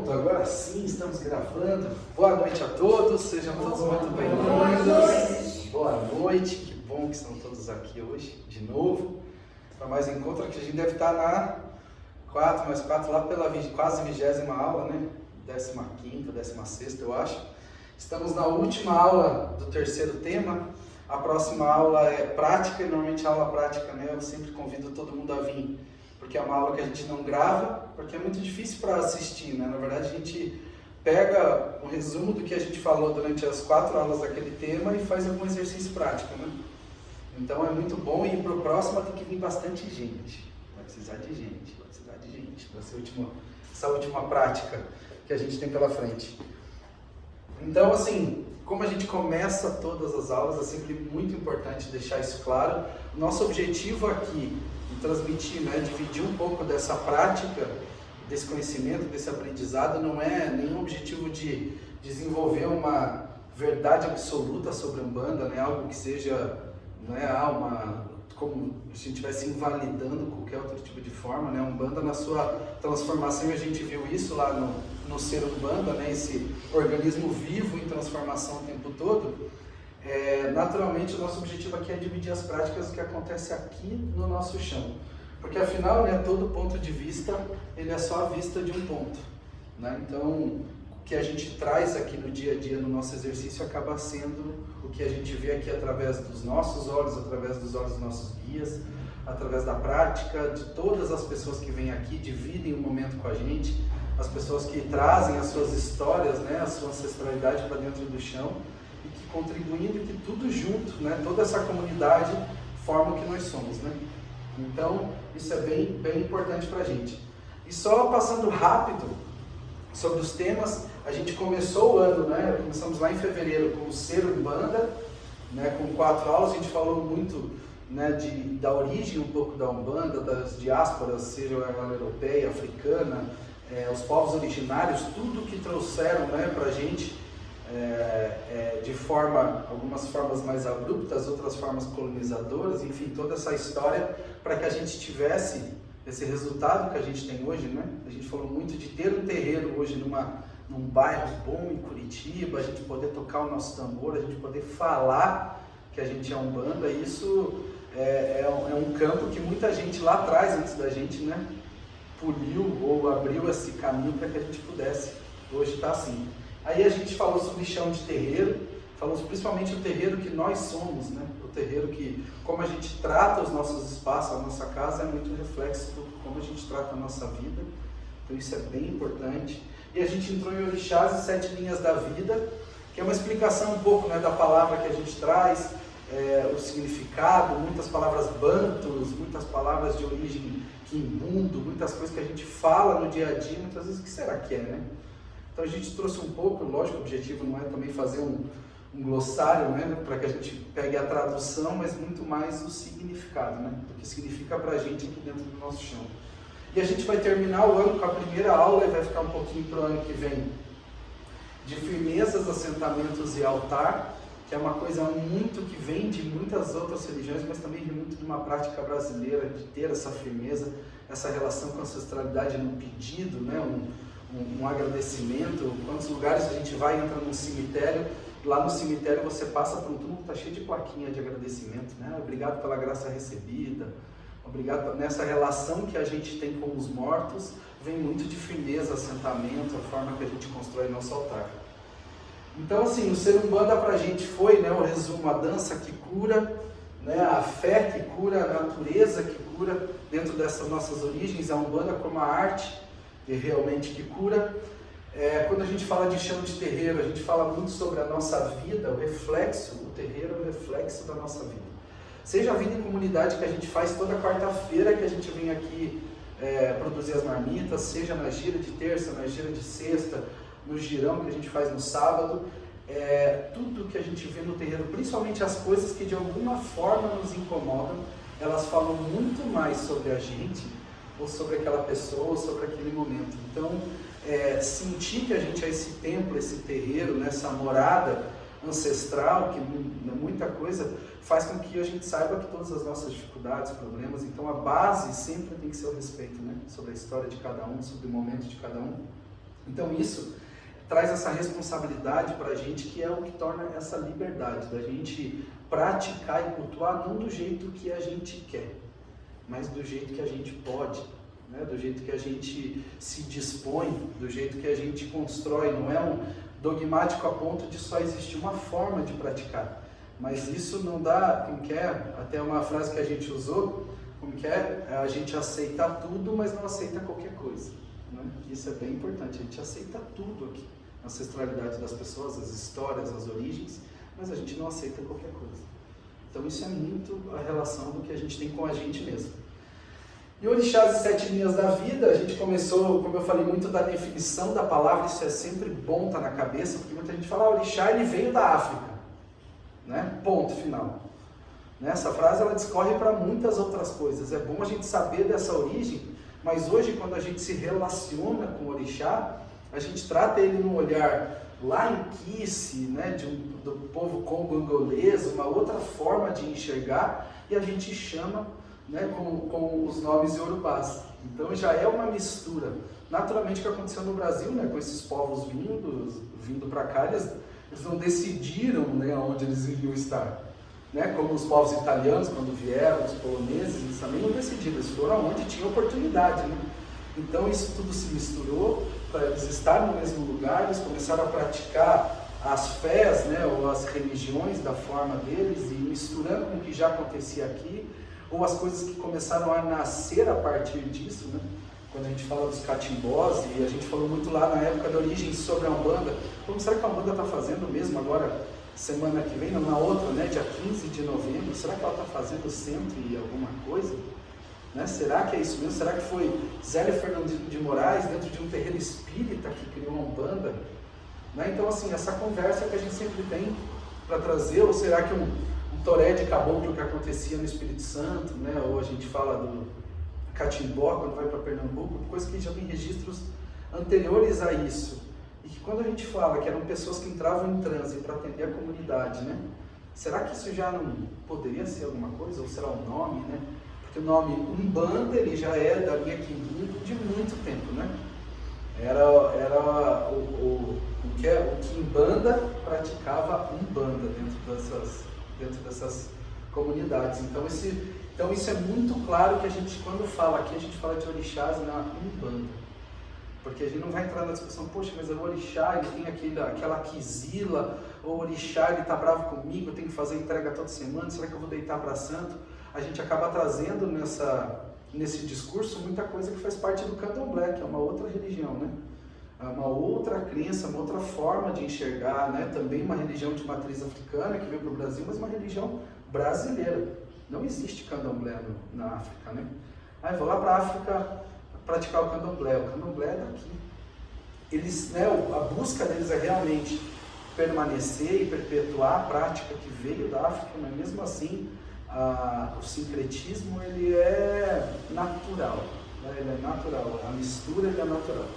Pronto, agora sim estamos gravando. Boa noite a todos, sejam todos muito bem-vindos. Boa noite, que bom que estão todos aqui hoje, de novo, para mais um encontro que a gente deve estar na 4 mais 4, lá pela quase 20ª aula, né? 15ª, 16ª, eu acho. Estamos na última aula do terceiro tema. A próxima aula é prática, e normalmente a aula prática, né, eu sempre convido todo mundo a vir, porque é uma aula que a gente não grava, porque é muito difícil para assistir, né? Na verdade, a gente pega um resumo do que a gente falou durante as 4 aulas daquele tema e faz algum exercício prático, né? Então é muito bom, e para o próximo tem que vir bastante gente. Vai precisar de gente para essa última prática que a gente tem pela frente. Então, assim, como a gente começa todas as aulas, é sempre muito importante deixar isso claro. Nosso objetivo aqui é transmitir, né, dividir um pouco dessa prática, desse conhecimento, desse aprendizado. Não é nenhum objetivo de desenvolver uma verdade absoluta sobre a Umbanda, né, algo que seja, né, como se a gente estivesse invalidando qualquer outro tipo de forma, né? A Umbanda, na sua transformação, a gente viu isso lá no ser Umbanda, né? Esse organismo vivo em transformação o tempo todo. Naturalmente, o nosso objetivo aqui é dividir as práticas do que acontece aqui no nosso chão, porque afinal, né, todo ponto de vista, ele é só a vista de um ponto, né? Então, o que a gente traz aqui no dia a dia, no nosso exercício, acaba sendo o que a gente vê aqui através dos nossos olhos, através dos olhos dos nossos guias, através da prática, de todas as pessoas que vêm aqui, dividem o momento com a gente, as pessoas que trazem as suas histórias, né, a sua ancestralidade para dentro do chão, e que contribuindo, que tudo junto, né, toda essa comunidade forma o que nós somos, né? Então, isso é bem, bem importante para a gente. E só passando rápido sobre os temas, a gente começou o ano, né? Começamos lá em fevereiro com o Ser Umbanda, né? Com 4 aulas. A gente falou muito, né, da origem um pouco da Umbanda, das diásporas, seja ela europeia, africana, os povos originários, tudo que trouxeram, né, para a gente, de algumas formas mais abruptas, outras formas colonizadoras, enfim, toda essa história para que a gente tivesse esse resultado que a gente tem hoje, né? A gente falou muito de ter um terreiro hoje num bairro bom em Curitiba, a gente poder tocar o nosso tambor, a gente poder falar que a gente é Umbanda. Isso é um campo que muita gente lá atrás, antes da gente, né, poliu ou abriu esse caminho para que a gente pudesse hoje estar assim. Aí a gente falou sobre chão de terreiro, falamos principalmente o terreiro que nós somos, né? O terreiro que, como a gente trata os nossos espaços, a nossa casa, é muito reflexo de como a gente trata a nossa vida. Então isso é bem importante. E a gente entrou em Orixás e 7 linhas da vida, que é uma explicação um pouco, né, da palavra que a gente traz, o significado, muitas palavras bantus, muitas palavras de origem quimbundo, muitas coisas que a gente fala no dia a dia, muitas vezes o que será que é, né? Então a gente trouxe um pouco, lógico, o objetivo não é também fazer um glossário, né, para que a gente pegue a tradução, mas muito mais o significado, né, o que significa para a gente aqui dentro do nosso chão. E a gente vai terminar o ano com a primeira aula, e vai ficar um pouquinho para o ano que vem, de firmezas, assentamentos e altar, que é uma coisa muito que vem de muitas outras religiões, mas também de muito de uma prática brasileira, de ter essa firmeza, essa relação com a ancestralidade no pedido, né, um agradecimento. Quantos lugares a gente vai, entra num cemitério, lá no cemitério você passa por um túmulo que está cheio de plaquinha de agradecimento, né? Obrigado pela graça recebida, obrigado. Nessa relação que a gente tem com os mortos, vem muito de firmeza, assentamento, a forma que a gente constrói nosso altar. Então, assim, o Ser Umbanda pra gente foi, né, o resumo, a dança que cura, né, a fé que cura, a natureza que cura, dentro dessas nossas origens, a Umbanda como a arte realmente que cura. Quando a gente fala de chão de terreiro, a gente fala muito sobre a nossa vida, o terreiro é o reflexo da nossa vida. Seja a vida em comunidade que a gente faz toda quarta-feira, que a gente vem aqui produzir as marmitas, seja na gira de terça, na gira de sexta, no girão que a gente faz no sábado, tudo que a gente vê no terreiro, principalmente as coisas que de alguma forma nos incomodam, elas falam muito mais sobre a gente, ou sobre aquela pessoa, ou sobre aquele momento. Então, sentir que a gente é esse templo, esse terreiro, nessa morada ancestral, que muita coisa faz com que a gente saiba que todas as nossas dificuldades, problemas, então a base sempre tem que ser o respeito, né? Sobre a história de cada um, sobre o momento de cada um. Então isso traz essa responsabilidade para a gente, que é o que torna essa liberdade, da gente praticar e cultuar não do jeito que a gente quer, mas do jeito que a gente pode, né? Do jeito que a gente se dispõe, do jeito que a gente constrói. Não é um dogmático a ponto de só existir uma forma de praticar, mas isso não dá, como que é, até uma frase que a gente usou, como que é, a gente aceita tudo, mas não aceita qualquer coisa, né? Isso é bem importante, a gente aceita tudo aqui, a ancestralidade das pessoas, as histórias, as origens, mas a gente não aceita qualquer coisa. Então isso é muito a relação do que a gente tem com a gente mesmo. E orixás e 7 linhas da vida, a gente começou, como eu falei, muito da definição da palavra. Isso é sempre bom estar na cabeça, porque muita gente fala, orixá, ele veio da África, né? Ponto final. Essa frase ela discorre para muitas outras coisas. É bom a gente saber dessa origem, mas hoje quando a gente se relaciona com o orixá, a gente trata ele num olhar lá em Kice, né, do povo congo-angolês, uma outra forma de enxergar, e a gente chama, né, com os nomes iorubás. Então já é uma mistura. Naturalmente o que aconteceu no Brasil, né, com esses povos vindo para cá, eles não decidiram, né, onde eles iriam estar. Né, como os povos italianos, quando vieram, os poloneses, eles também não decidiram, eles foram onde tinha oportunidade. Né? Então isso tudo se misturou para eles estarem no mesmo lugar, eles começaram a praticar as fés, né, ou as religiões da forma deles, e misturando com o que já acontecia aqui, ou as coisas que começaram a nascer a partir disso, né? Quando a gente fala dos catimbós, e a gente falou muito lá na época da origem sobre a Umbanda, como será que a Umbanda está fazendo mesmo agora, semana que vem, não, na outra, né, dia 15 de novembro, será que ela está fazendo centro e alguma coisa? Né? Será que é isso mesmo? Será que foi Zélio Fernando de Moraes, dentro de um terreiro espírita, que criou a Umbanda? Né? Então, assim, essa conversa que a gente sempre tem para trazer, ou será que um toré de caboclo que acontecia no Espírito Santo, né? Ou a gente fala do catimbó, quando vai para Pernambuco, coisa que já tem registros anteriores a isso. E que quando a gente fala que eram pessoas que entravam em transe para atender a comunidade, né? Será que isso já não poderia ser alguma coisa? Ou será um nome, né? Porque o nome Umbanda, ele já é da linha Quimbundu de muito tempo, né? Era o Quimbanda praticava Umbanda dentro dessas comunidades. Então isso é muito claro que a gente, quando fala aqui, a gente fala de orixás na Umbanda. Porque a gente não vai entrar na discussão, poxa, mas o orixá, ele tem aquela quizila, ou o orixá, ele está bravo comigo, eu tenho que fazer entrega toda semana, será que eu vou deitar para santo? A gente acaba trazendo nesse discurso muita coisa que faz parte do candomblé, que é uma outra religião, né? Uma outra crença, uma outra forma de enxergar, né? Também uma religião de matriz africana que veio para o Brasil, mas uma religião brasileira. Não existe candomblé na África, né? Eu vou lá para a África praticar o candomblé é daqui. Eles, né, a busca deles é realmente permanecer e perpetuar a prática que veio da África, mas mesmo assim o sincretismo ele é natural, né? Ele é natural, a mistura ele é natural.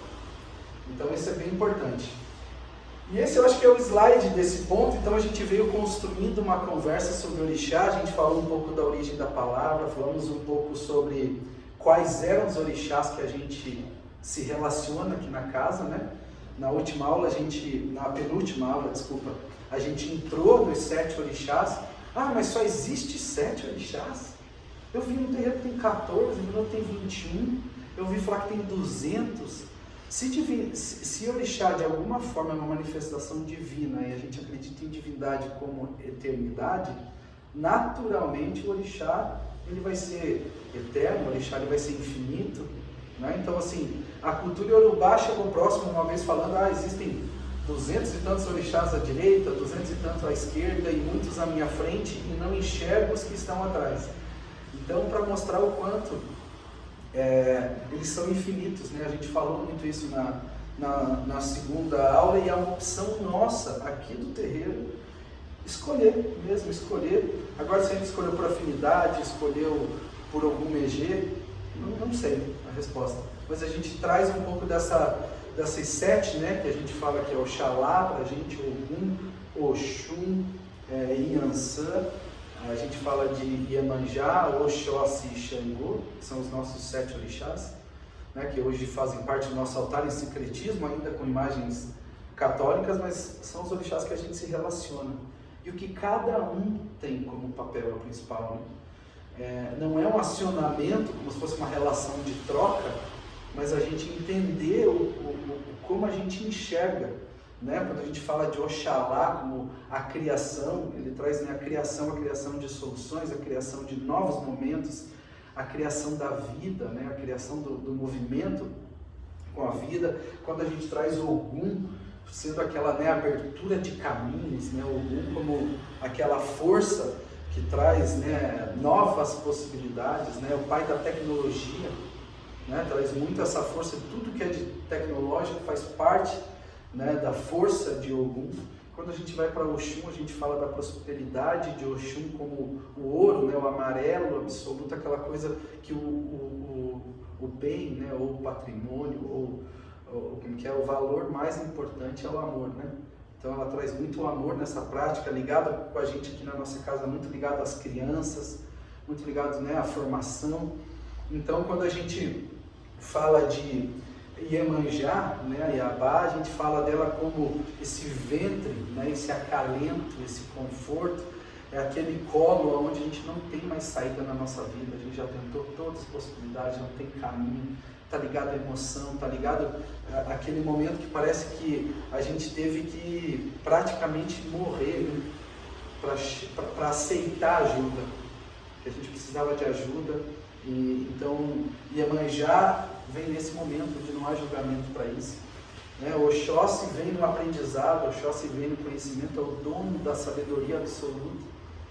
Então isso é bem importante. E esse eu acho que é o slide desse ponto. Então a gente veio construindo uma conversa sobre orixá, a gente falou um pouco da origem da palavra, falamos um pouco sobre quais eram os orixás que a gente se relaciona aqui na casa, né? Na penúltima aula, a gente entrou nos 7 orixás. Mas só existe 7 orixás? Eu vi um terreiro que tem 14, no outro tem 21, eu vi falar que tem 200. Se orixá de alguma forma é uma manifestação divina e a gente acredita em divindade como eternidade, naturalmente o orixá ele vai ser eterno, o orixá ele vai ser infinito, né? Então assim, a cultura iorubá chegou próximo uma vez falando, existem 200 e tantos orixás à direita, 200 e tantos à esquerda e muitos à minha frente e não enxergo os que estão atrás. Então, para mostrar o quanto eles são infinitos, né? A gente falou muito isso na segunda aula e é uma opção nossa aqui do terreiro escolher. Agora, se a gente escolheu por afinidade, escolheu por algum EG, não sei a resposta, mas a gente traz um pouco dessas 7, né, que a gente fala que é Oxalá para a gente, Ogum, Oxum, Iansã, a gente fala de Iemanjá, Oxóssi e Xangô, que são os nossos 7 orixás. né, que hoje fazem parte do nosso altar em sincretismo, ainda com imagens católicas, mas são os orixás que a gente se relaciona. E o que cada um tem como papel principal, né? Não é um acionamento, como se fosse uma relação de troca, mas a gente entender como a gente enxerga, né? Quando a gente fala de Oxalá como a criação, ele traz, né, a criação de soluções, a criação de novos momentos, a criação da vida, né? A criação do movimento com a vida. Quando a gente traz o Ogum, sendo aquela, né, abertura de caminhos, né? O Ogum como aquela força que traz, né, novas possibilidades, né? O pai da tecnologia, né? Traz muito essa força, tudo que é de tecnológico faz parte, né, da força de Ogum. Quando a gente vai para Oxum, a gente fala da prosperidade de Oxum como o ouro, né, o amarelo absoluto, aquela coisa que o bem, né, ou o patrimônio, ou que é o valor mais importante é o amor, né? Então ela traz muito amor nessa prática, ligada com a gente aqui na nossa casa, muito ligado às crianças, muito ligado, né, à formação. Então quando a gente fala de Iemanjá, né, Iabá, a gente fala dela como esse ventre, né, esse acalento, esse conforto, é aquele colo onde a gente não tem mais saída na nossa vida, a gente já tentou todas as possibilidades, não tem caminho, está ligado à emoção, está ligado àquele momento que parece que a gente teve que praticamente morrer, né, para aceitar ajuda, que a gente precisava de ajuda. E então Iemanjá vem nesse momento de não há julgamento para isso, né? Oxóssi vem no aprendizado, Oxóssi vem no conhecimento, é o dono da sabedoria absoluta,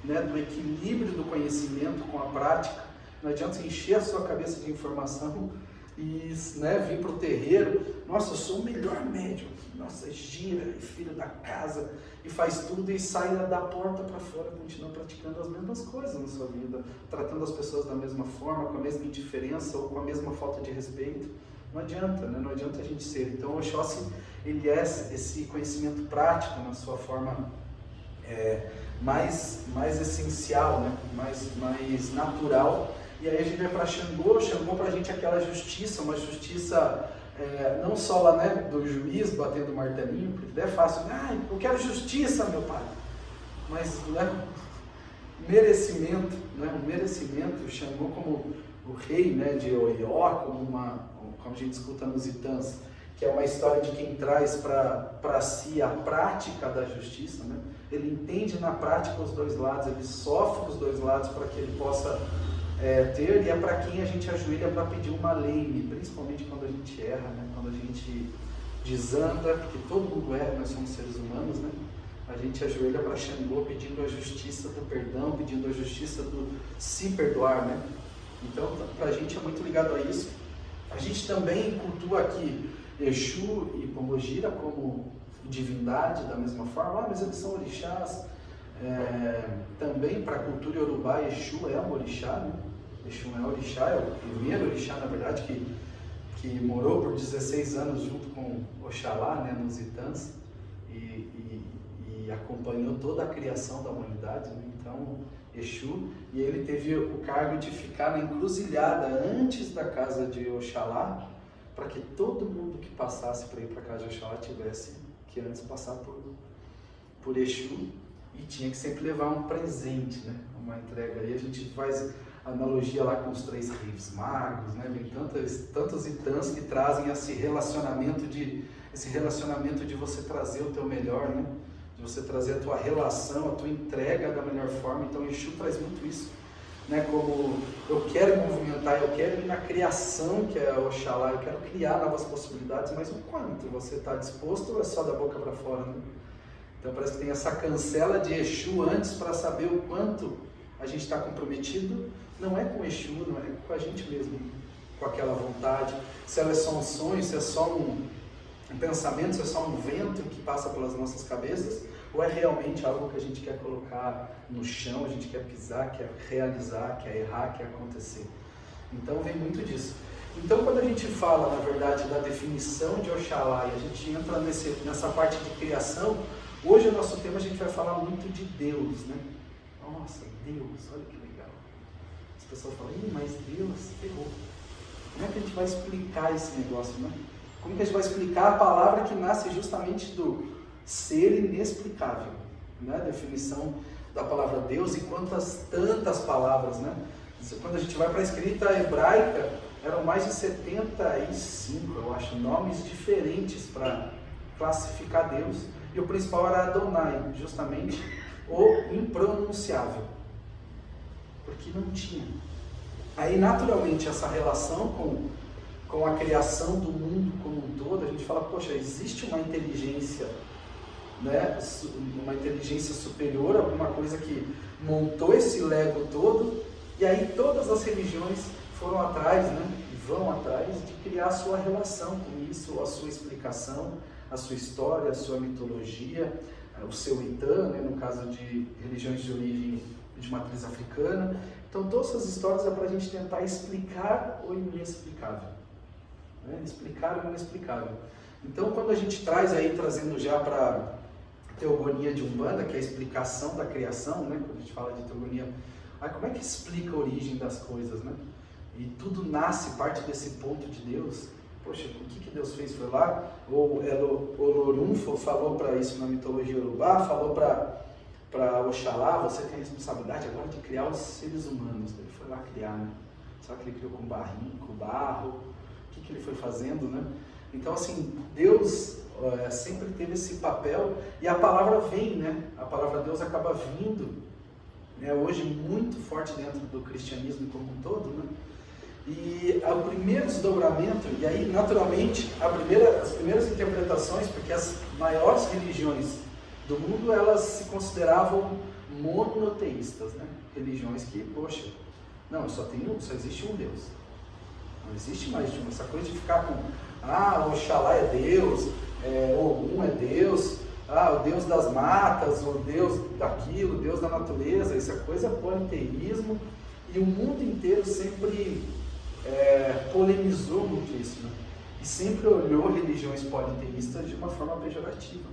né? Do equilíbrio do conhecimento com a prática. Não adianta encher a sua cabeça de informação e, né, vir para o terreiro, nossa, eu sou o melhor médium, nossa, gira, é filho da casa, e faz tudo e sai da porta para fora, continua praticando as mesmas coisas na sua vida, tratando as pessoas da mesma forma, com a mesma indiferença ou com a mesma falta de respeito. Não adianta, né? Não adianta a gente ser. Então o Oxóssi, ele é esse conhecimento prático na sua forma mais essencial, né? mais natural. E aí a gente vai para Xangô para a gente é aquela justiça, uma justiça não só lá, né, do juiz batendo o martelinho, porque é fácil, eu quero justiça, meu pai, mas, né, merecimento, né, um merecimento. Xangô como o rei, né, de Oió, como a gente escuta nos Itãs, que é uma história de quem traz para si a prática da justiça, né? Ele entende na prática os dois lados, ele sofre os dois lados para que ele possa ter, e é para quem a gente ajoelha para pedir uma lei, principalmente quando a gente erra, né? Quando a gente desanda, porque todo mundo erra, nós somos seres humanos, né? A gente ajoelha para Xangô pedindo a justiça do perdão, pedindo a justiça do se perdoar, né? Então, para a gente é muito ligado a isso. A gente também cultua aqui Exu e Pombogira como divindade, da mesma forma, mas eles são orixás. Também para a cultura iorubá, Exu é um orixá, né? Exu é orixá, é o primeiro orixá, na verdade, que morou por 16 anos junto com Oxalá, né, nos Itãs, e acompanhou toda a criação da humanidade, né? Então, Exu, e ele teve o cargo de ficar na encruzilhada antes da casa de Oxalá, para que todo mundo que passasse para ir para a casa de Oxalá tivesse que antes passar por Exu, e tinha que sempre levar um presente, né? Uma entrega. Aí a gente faz analogia lá com os 3 reis magos, né? Vem tantos Itãs que trazem esse relacionamento de você trazer o teu melhor, né? De você trazer a tua relação, a tua entrega da melhor forma. Então Exu traz muito isso, né? Como eu quero movimentar, eu quero ir na criação, que é Oxalá, eu quero criar novas possibilidades, mas o quanto você está disposto ou é só da boca para fora, né? Então parece que tem essa cancela de Exu antes para saber o quanto a gente está comprometido. Não é com Exu, não é com a gente mesmo, com aquela vontade. Se ela é só um sonho, se é só um pensamento, se é só um vento que passa pelas nossas cabeças, ou é realmente algo que a gente quer colocar no chão, a gente quer pisar, quer realizar, quer errar, quer acontecer. Então vem muito disso. Então quando a gente fala, na verdade, da definição de Oxalá e a gente entra nessa parte de criação, hoje o nosso tema a gente vai falar muito de Deus, né? Nossa, Deus, olha que legal. As pessoas falam, mas Deus ferrou. como é que a gente vai explicar esse negócio, né? Como que a gente vai explicar a palavra que nasce justamente do ser inexplicável, né? A definição da palavra Deus e tantas palavras, né? Quando a gente vai para a escrita hebraica, eram mais de 75, eu acho, nomes diferentes para classificar Deus. E o principal era Adonai, justamente o impronunciável, porque não tinha. Aí, naturalmente, essa relação com a criação do mundo como um todo, a gente fala, poxa, existe uma inteligência, né, uma inteligência superior, alguma coisa que montou esse Lego todo, e aí todas as religiões foram atrás, né, e vão atrás de criar a sua relação com isso, a sua explicação, a sua história, a sua mitologia, o seu Itã, né, no caso de religiões de origem de matriz africana. Então todas essas histórias é para a gente tentar explicar o inexplicável, né? Explicar o inexplicável. Então quando a gente trazendo já para teogonia de Umbanda, que é a explicação da criação, né? Quando a gente fala de teogonia, como é que explica a origem das coisas, né? E tudo nasce, parte desse ponto de Deus. Poxa, o que Deus fez? Foi lá, ou Olorum falou para isso na mitologia Yorubá, falou para Oxalá, você tem a responsabilidade agora de criar os seres humanos. Ele foi lá criar, né? Será que ele criou com barro? O que ele foi fazendo, né? Então, assim, Deus sempre teve esse papel, e a palavra vem, né? A palavra Deus acaba vindo, né? Hoje muito forte dentro do cristianismo como um todo, né? E o primeiro desdobramento, e aí naturalmente as primeiras interpretações, porque as maiores religiões do mundo, elas se consideravam monoteístas, né? Religiões que, poxa, não, só existe um Deus, não existe mais de um. Essa coisa de ficar com, Oxalá é Deus, Ogum é Deus, o Deus das matas, o Deus daquilo, o Deus da natureza, essa coisa é politeísmo, e o mundo inteiro sempre polemizou muito isso, né? E sempre olhou religiões politeístas de uma forma pejorativa,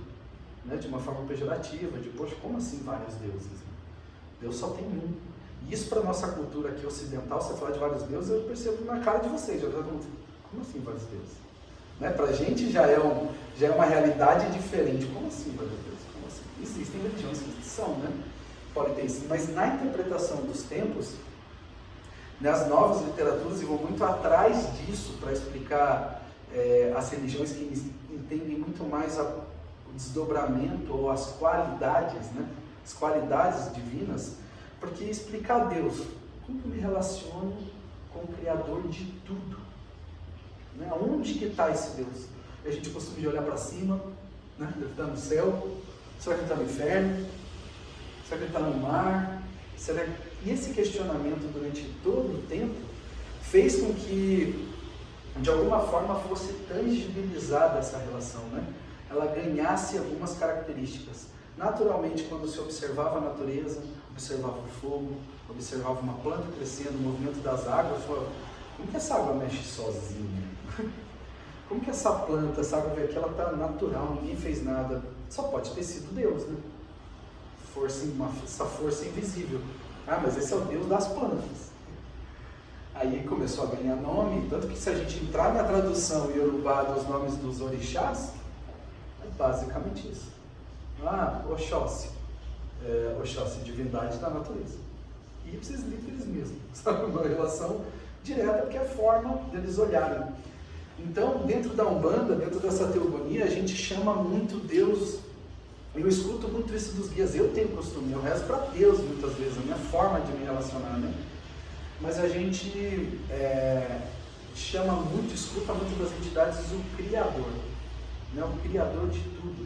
né? De uma forma pejorativa, de, poxa, como assim vários deuses? Né? Deus só tem um. E isso para a nossa cultura aqui ocidental, você falar de vários deuses, eu percebo na cara de vocês, já pergunto, como assim vários deuses? Né? Para a gente já é uma realidade diferente. Como assim vários deuses? Como assim? Existem religiões que são, né, politeístas, mas na interpretação dos tempos, nas novas literaturas, e vou muito atrás disso para explicar as religiões que entendem muito mais o desdobramento ou as qualidades, né? As qualidades divinas, porque explicar Deus, como eu me relaciono com o Criador de tudo, né? Onde que está esse Deus? A gente costuma de olhar para cima, né? Ele está no céu, será que ele está no inferno? Será que ele está no mar? E esse questionamento durante todo o tempo fez com que, de alguma forma, fosse tangibilizada essa relação, né? Ela ganhasse algumas características. Naturalmente, quando se observava a natureza, observava o fogo, observava uma planta crescendo, o movimento das águas, falava, como que essa água mexe sozinha? Como que essa planta, essa água aqui, ela está natural, ninguém fez nada. Só pode ter sido Deus, né? Essa força invisível. Mas esse é o Deus das plantas. Aí começou a ganhar nome, tanto que se a gente entrar na tradução Yorubá dos nomes dos orixás, é basicamente isso. Oxóssi. Oxóssi, divindade da natureza. E Ipsis literis mesmo, sabe? Uma relação direta, porque é a forma deles olharem. Então, dentro da Umbanda, dentro dessa teogonia, a gente chama muito Deus. Eu escuto muito isso dos guias, eu tenho costume, eu rezo para Deus muitas vezes, a minha forma de me relacionar, né? Mas a gente escuta muito das entidades o Criador, né? O Criador de tudo,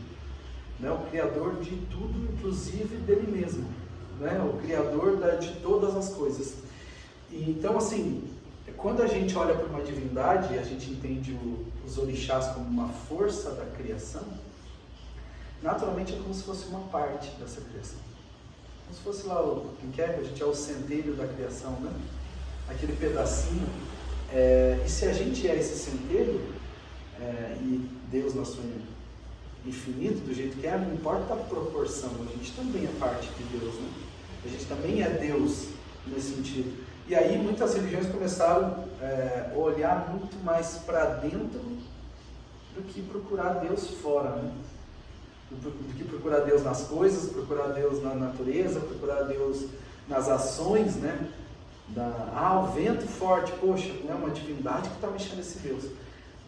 né? O Criador de tudo, inclusive dele mesmo, né? O Criador de todas as coisas. E, então, assim, quando a gente olha para uma divindade, a gente entende os orixás como uma força da criação, naturalmente é como se fosse uma parte dessa criação. Como se fosse lá, a gente é o centelho da criação, né? Aquele pedacinho. E se a gente é esse centelho, e Deus na sua infinito, do jeito que é, não importa a proporção, a gente também é parte de Deus, né? A gente também é Deus nesse sentido. E aí muitas religiões começaram a olhar muito mais para dentro do que procurar Deus fora, né? Do que procurar Deus nas coisas, procurar Deus na natureza, procurar Deus nas ações, né? O vento forte, poxa, né? Uma divindade que está mexendo esse Deus.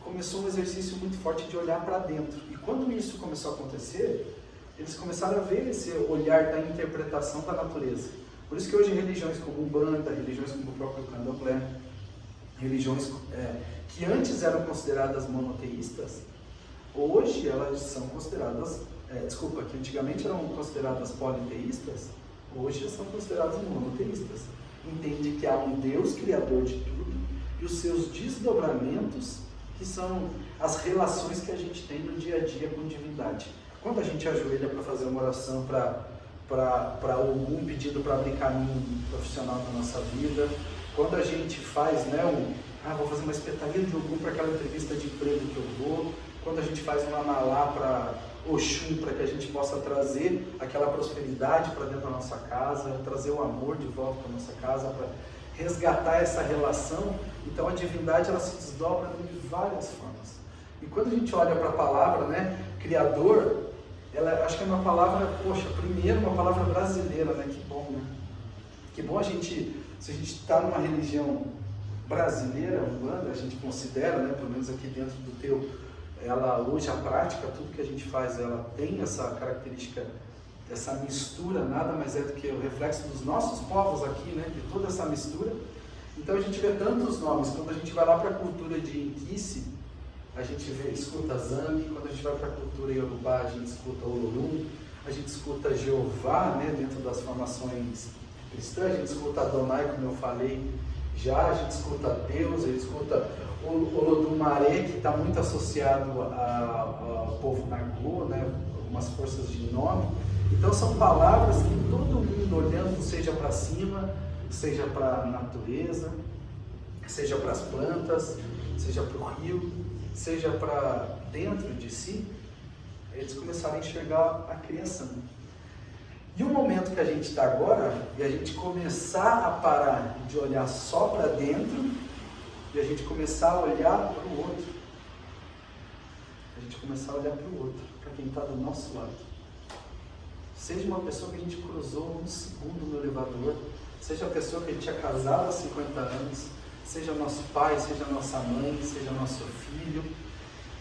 Começou um exercício muito forte de olhar para dentro. E quando isso começou a acontecer, eles começaram a ver esse olhar da interpretação da natureza. Por isso que hoje religiões como Umbanda, religiões como o próprio Candomblé, religiões que antes eram consideradas monoteístas, hoje elas são consideradas, que antigamente eram consideradas politeístas, hoje são consideradas monoteístas. Entende que há um Deus criador de tudo e os seus desdobramentos, que são as relações que a gente tem no dia a dia com divindade. Quando a gente ajoelha para fazer uma oração para algum pedido para abrir caminho profissional na nossa vida, quando a gente faz, né, vou fazer uma espetaria de Ogum para aquela entrevista de emprego que eu vou, quando a gente faz um amalá para Oxum, para que a gente possa trazer aquela prosperidade para dentro da nossa casa, trazer o amor de volta para a nossa casa, para resgatar essa relação. Então a divindade ela se desdobra de várias formas. E quando a gente olha para a palavra, né, Criador, acho que é uma palavra, primeiro uma palavra brasileira, né? Que bom, né? Que bom se a gente está numa religião brasileira, Umbanda, a gente considera, né, pelo menos aqui dentro do teu, ela hoje a prática, tudo que a gente faz, ela tem essa característica, essa mistura, nada mais é do que o reflexo dos nossos povos aqui, né, de toda essa mistura. Então a gente vê tantos nomes. Quando a gente vai lá para a cultura de Inquice, a gente escuta Zambi. Quando a gente vai para a cultura Yorubá, a gente escuta Olorum, a gente escuta Jeová, né, dentro das formações cristãs, a gente escuta Adonai, como eu falei já, a gente escuta Deus, a gente escuta o Olodumaré, que está muito associado ao povo Nagô, né, algumas forças de nome. Então são palavras que todo mundo olhando, seja para cima, seja para a natureza, seja para as plantas, seja para o rio, seja para dentro de si, eles começaram a enxergar a criação. E o momento que a gente está agora, e a gente começar a parar de olhar só para dentro, e a gente começar a olhar para o outro. A gente começar a olhar para o outro, para quem está do nosso lado. Seja uma pessoa que a gente cruzou um segundo no elevador, seja a pessoa que a gente é casado há 50 anos, seja nosso pai, seja nossa mãe, seja nosso filho,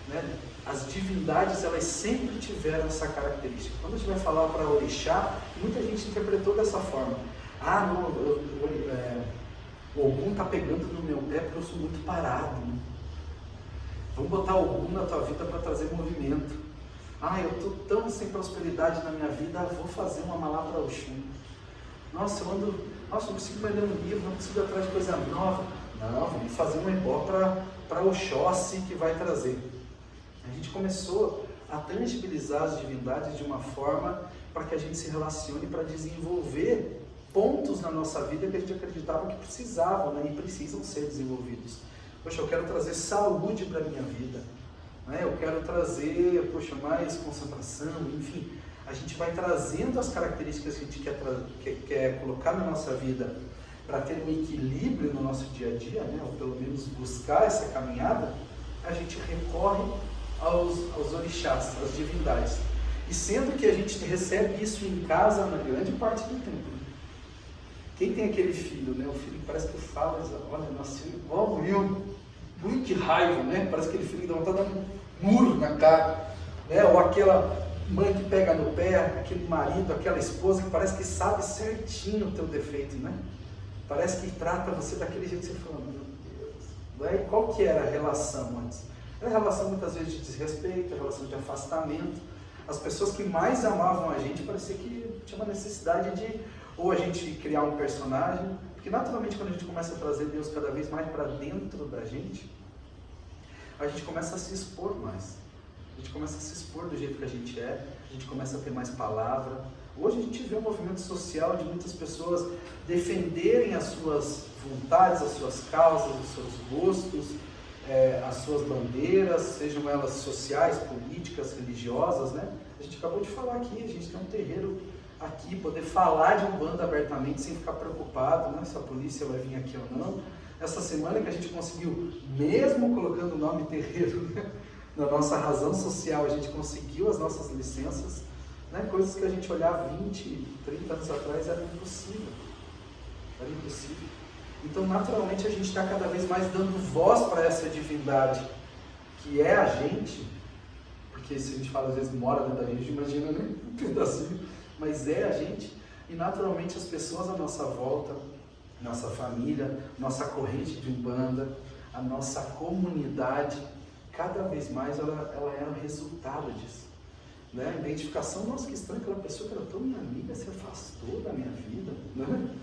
né? As divindades, elas sempre tiveram essa característica. Quando a gente vai falar para orixá, muita gente interpretou dessa forma. O Ogum está pegando no meu pé porque eu sou muito parado, né? Vamos botar o Ogum na tua vida para trazer movimento. Eu estou tão sem prosperidade na minha vida, vou fazer uma malá para Oxum. Nossa, não consigo mais ler um livro, não consigo ir atrás de coisa nova. Não, vamos fazer um ebó para Oxóssi que vai trazer. A gente começou a tangibilizar as divindades de uma forma para que a gente se relacione, para desenvolver pontos na nossa vida que a gente acreditava que precisavam, né, e precisam ser desenvolvidos. Poxa, eu quero trazer saúde para a minha vida, né? Eu quero trazer, mais concentração, enfim. A gente vai trazendo as características que a gente quer colocar na nossa vida para ter um equilíbrio no nosso dia a dia, né? Ou pelo menos buscar essa caminhada, a gente recorre aos orixás, às divindades. E sendo que a gente recebe isso em casa na grande parte do tempo. Quem tem aquele filho, né? O filho que parece que fala, olha, nasceu igual eu. Ui, que raiva, né? Parece aquele filho que dá vontade de dar um muro na cara, né? Ou aquela mãe que pega no pé, aquele marido, aquela esposa que parece que sabe certinho o teu defeito, né? Parece que trata você daquele jeito que você fala, meu Deus. E qual que era a relação antes? Era a relação muitas vezes de desrespeito, a relação de afastamento. As pessoas que mais amavam a gente parecia que tinha uma necessidade de ou a gente criar um personagem, porque naturalmente quando a gente começa a trazer Deus cada vez mais para dentro da gente, a gente começa a se expor mais. A gente começa a se expor do jeito que a gente é, a gente começa a ter mais palavra. Hoje a gente vê um movimento social de muitas pessoas defenderem as suas vontades, as suas causas, os seus gostos, as suas bandeiras, sejam elas sociais, políticas, religiosas, né? A gente acabou de falar aqui, a gente tem um terreiro aqui, poder falar de Umbanda abertamente, sem ficar preocupado, né, se a polícia vai vir aqui ou não. Essa semana que a gente conseguiu, mesmo colocando o nome terreiro, né, na nossa razão social, a gente conseguiu as nossas licenças, né, coisas que a gente olhava 20, 30 anos atrás era impossível. Era impossível. Então, naturalmente, a gente está cada vez mais dando voz para essa divindade, que é a gente, porque se a gente fala, às vezes, mora dentro da gente, imagina, né, um pedacinho, mas é a gente, e naturalmente as pessoas à nossa volta, nossa família, nossa corrente de Umbanda, a nossa comunidade, cada vez mais ela é o resultado disso. Né? A identificação, nossa, que estranho, aquela pessoa que era tão minha amiga se afastou da minha vida, né?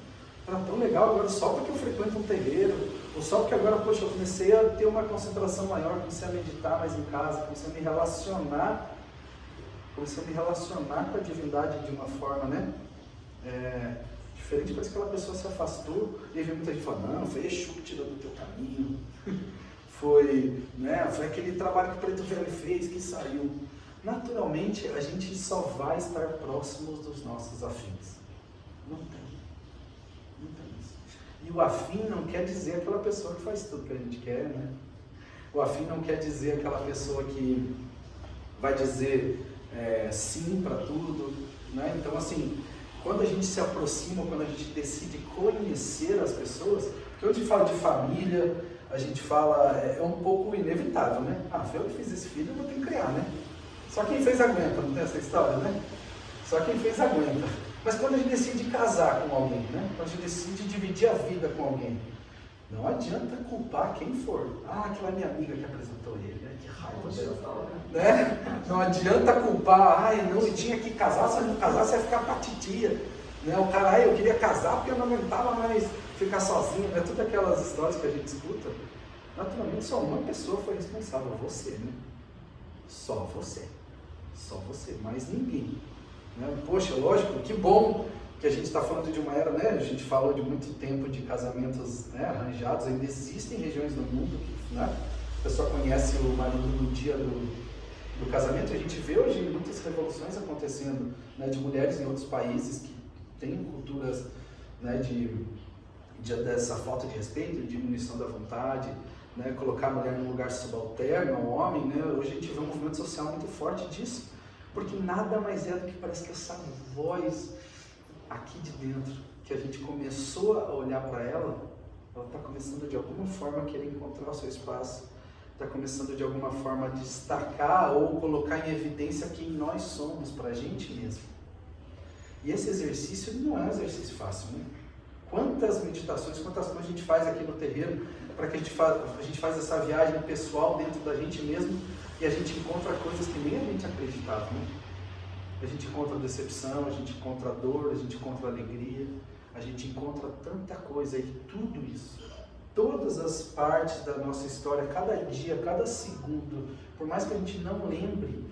Era tão legal agora só porque eu frequento um terreiro, ou só porque agora, poxa, eu comecei a ter uma concentração maior, comecei a meditar mais em casa, comecei a me relacionar com a divindade de uma forma, né? Diferente, parece que aquela pessoa se afastou, e aí vem muita gente falando, não, foi Exu que tirou do teu caminho, foi aquele trabalho que o Preto Velho fez, que saiu. Naturalmente, a gente só vai estar próximos dos nossos afins. Não tem isso. E o afim não quer dizer aquela pessoa que faz tudo que a gente quer, né? O afim não quer dizer aquela pessoa que vai dizer sim para tudo, né? Então, assim, quando a gente se aproxima, quando a gente decide conhecer as pessoas, porque quando a gente fala de família, a gente fala, é um pouco inevitável, né? Foi eu que fiz esse filho, eu vou ter que criar, né? Só quem fez aguenta, não tem essa história, né? Só quem fez aguenta. Mas quando a gente decide casar com alguém, né? Quando a gente decide dividir a vida com alguém, não adianta culpar quem for. Aquela minha amiga que apresentou ele, né? Que raiva dela. Né? Não adianta culpar, não, eu tinha que casar, se eu não casasse ia ficar pra titia. Né? O cara, eu queria casar porque eu não aguentava mais ficar sozinho. Né? Todas aquelas histórias que a gente escuta. Naturalmente, só uma pessoa foi responsável, você, né? Só você, mais ninguém. Né? Poxa, lógico, que bom que a gente está falando de uma era, né? A gente falou de muito tempo de casamentos, né, arranjados, ainda existem regiões do mundo que, né, a pessoa conhece o marido no dia do casamento, e a gente vê hoje muitas revoluções acontecendo, né, de mulheres em outros países que têm culturas, né, dessa falta de respeito, de diminuição da vontade, né, colocar a mulher num lugar subalterno ao homem, né? Hoje a gente vê um movimento social muito forte disso, porque nada mais é do que parece que essa voz aqui de dentro, que a gente começou a olhar para ela está começando de alguma forma a querer encontrar o seu espaço, está começando de alguma forma a destacar ou colocar em evidência quem nós somos para a gente mesmo. E esse exercício não é um exercício fácil, né? Quantas meditações, quantas coisas a gente faz aqui no terreiro para que a gente faz essa viagem pessoal dentro da gente mesmo e a gente encontra coisas que nem a gente acreditava, né? A gente encontra decepção, a gente encontra dor, a gente encontra alegria, a gente encontra tanta coisa e tudo isso, todas as partes da nossa história, cada dia, cada segundo, por mais que a gente não lembre,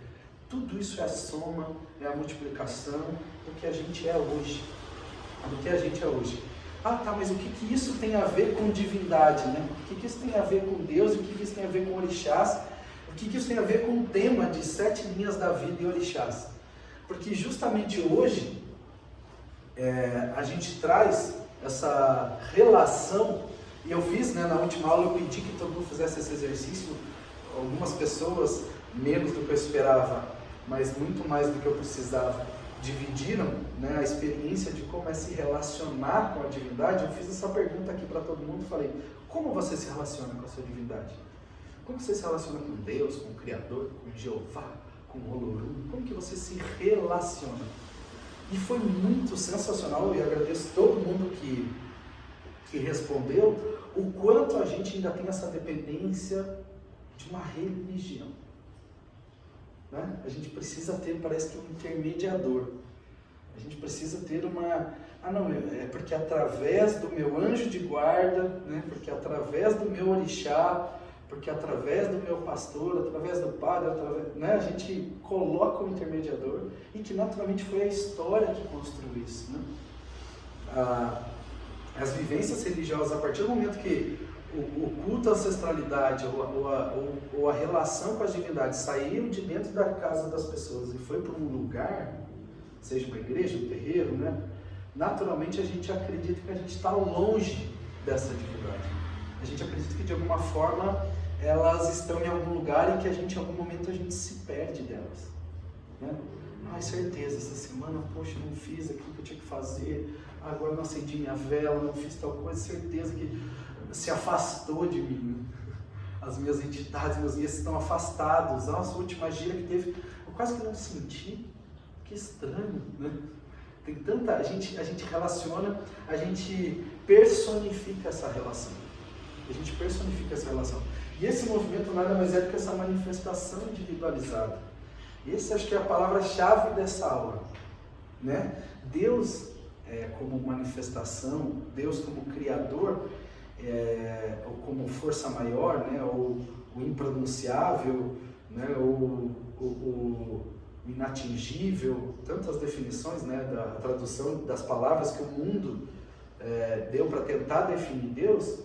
tudo isso é a soma, é a multiplicação do que a gente é hoje. Mas o que isso tem a ver com divindade, né? O que isso tem a ver com Deus, o que isso tem a ver com orixás, o que isso tem a ver com o tema de 7 linhas da vida e orixás. Porque justamente hoje, a gente traz essa relação, e eu fiz, né, na última aula, eu pedi que todo mundo fizesse esse exercício, algumas pessoas, menos do que eu esperava, mas muito mais do que eu precisava, dividiram, né, a experiência de como é se relacionar com a divindade. Eu fiz essa pergunta aqui para todo mundo, falei, como você se relaciona com a sua divindade? Como você se relaciona com Deus, com o Criador, com Jeová, com o Olorum? Como que você se relaciona? E foi muito sensacional, e agradeço todo mundo que respondeu, o quanto a gente ainda tem essa dependência de uma religião. Né? A gente precisa ter, parece que um intermediador. A gente precisa ter é porque através do meu anjo de guarda, né? Porque através do meu orixá, porque através do meu pastor, através do padre, né? A gente coloca o intermediador, e que naturalmente foi a história que construiu isso. Né? As vivências religiosas, a partir do momento que o culto à ancestralidade ou a relação com as divindades saiu de dentro da casa das pessoas e foi para um lugar, seja uma igreja, um terreiro, né? Naturalmente a gente acredita que a gente está longe dessa dificuldade. A gente acredita que de alguma forma elas estão em algum lugar e que a gente, em algum momento, a gente se perde delas, né? Ai, certeza, essa semana, poxa, não fiz aquilo que eu tinha que fazer, agora não acendi minha vela, não fiz tal coisa, certeza que se afastou de mim. As minhas entidades, meus guias estão afastados. Nossa, a última gira que teve, eu quase que não senti. Que estranho, né? Tem tanta... A gente relaciona, a gente personifica essa relação. A gente personifica essa relação. E esse movimento nada mais é do que essa manifestação individualizada. Essa acho que é a palavra-chave dessa aula, né? Deus como manifestação, Deus como Criador, ou como força maior, né? Ou o impronunciável, né? O inatingível, tantas definições, né? Da tradução das palavras que o mundo deu para tentar definir Deus.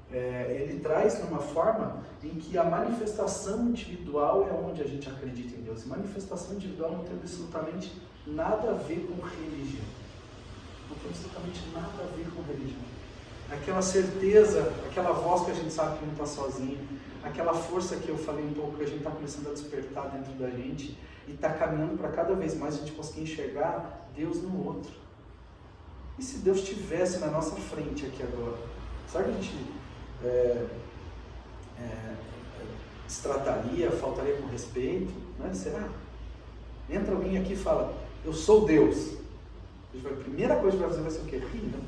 Ele traz numa forma em que a manifestação individual é onde a gente acredita em Deus. E manifestação individual não tem absolutamente nada a ver com religião. Não tem absolutamente nada a ver com religião. Aquela certeza, aquela voz que a gente sabe que não está sozinho, aquela força que eu falei um pouco, que a gente está começando a despertar dentro da gente e está caminhando para cada vez mais a gente conseguir enxergar Deus no outro. E se Deus estivesse na nossa frente aqui agora? Será que a gente destrataria, faltaria com respeito, né? Será? Entra alguém aqui e fala, eu sou Deus. A primeira coisa que vai fazer vai ser o quê? Rir, né?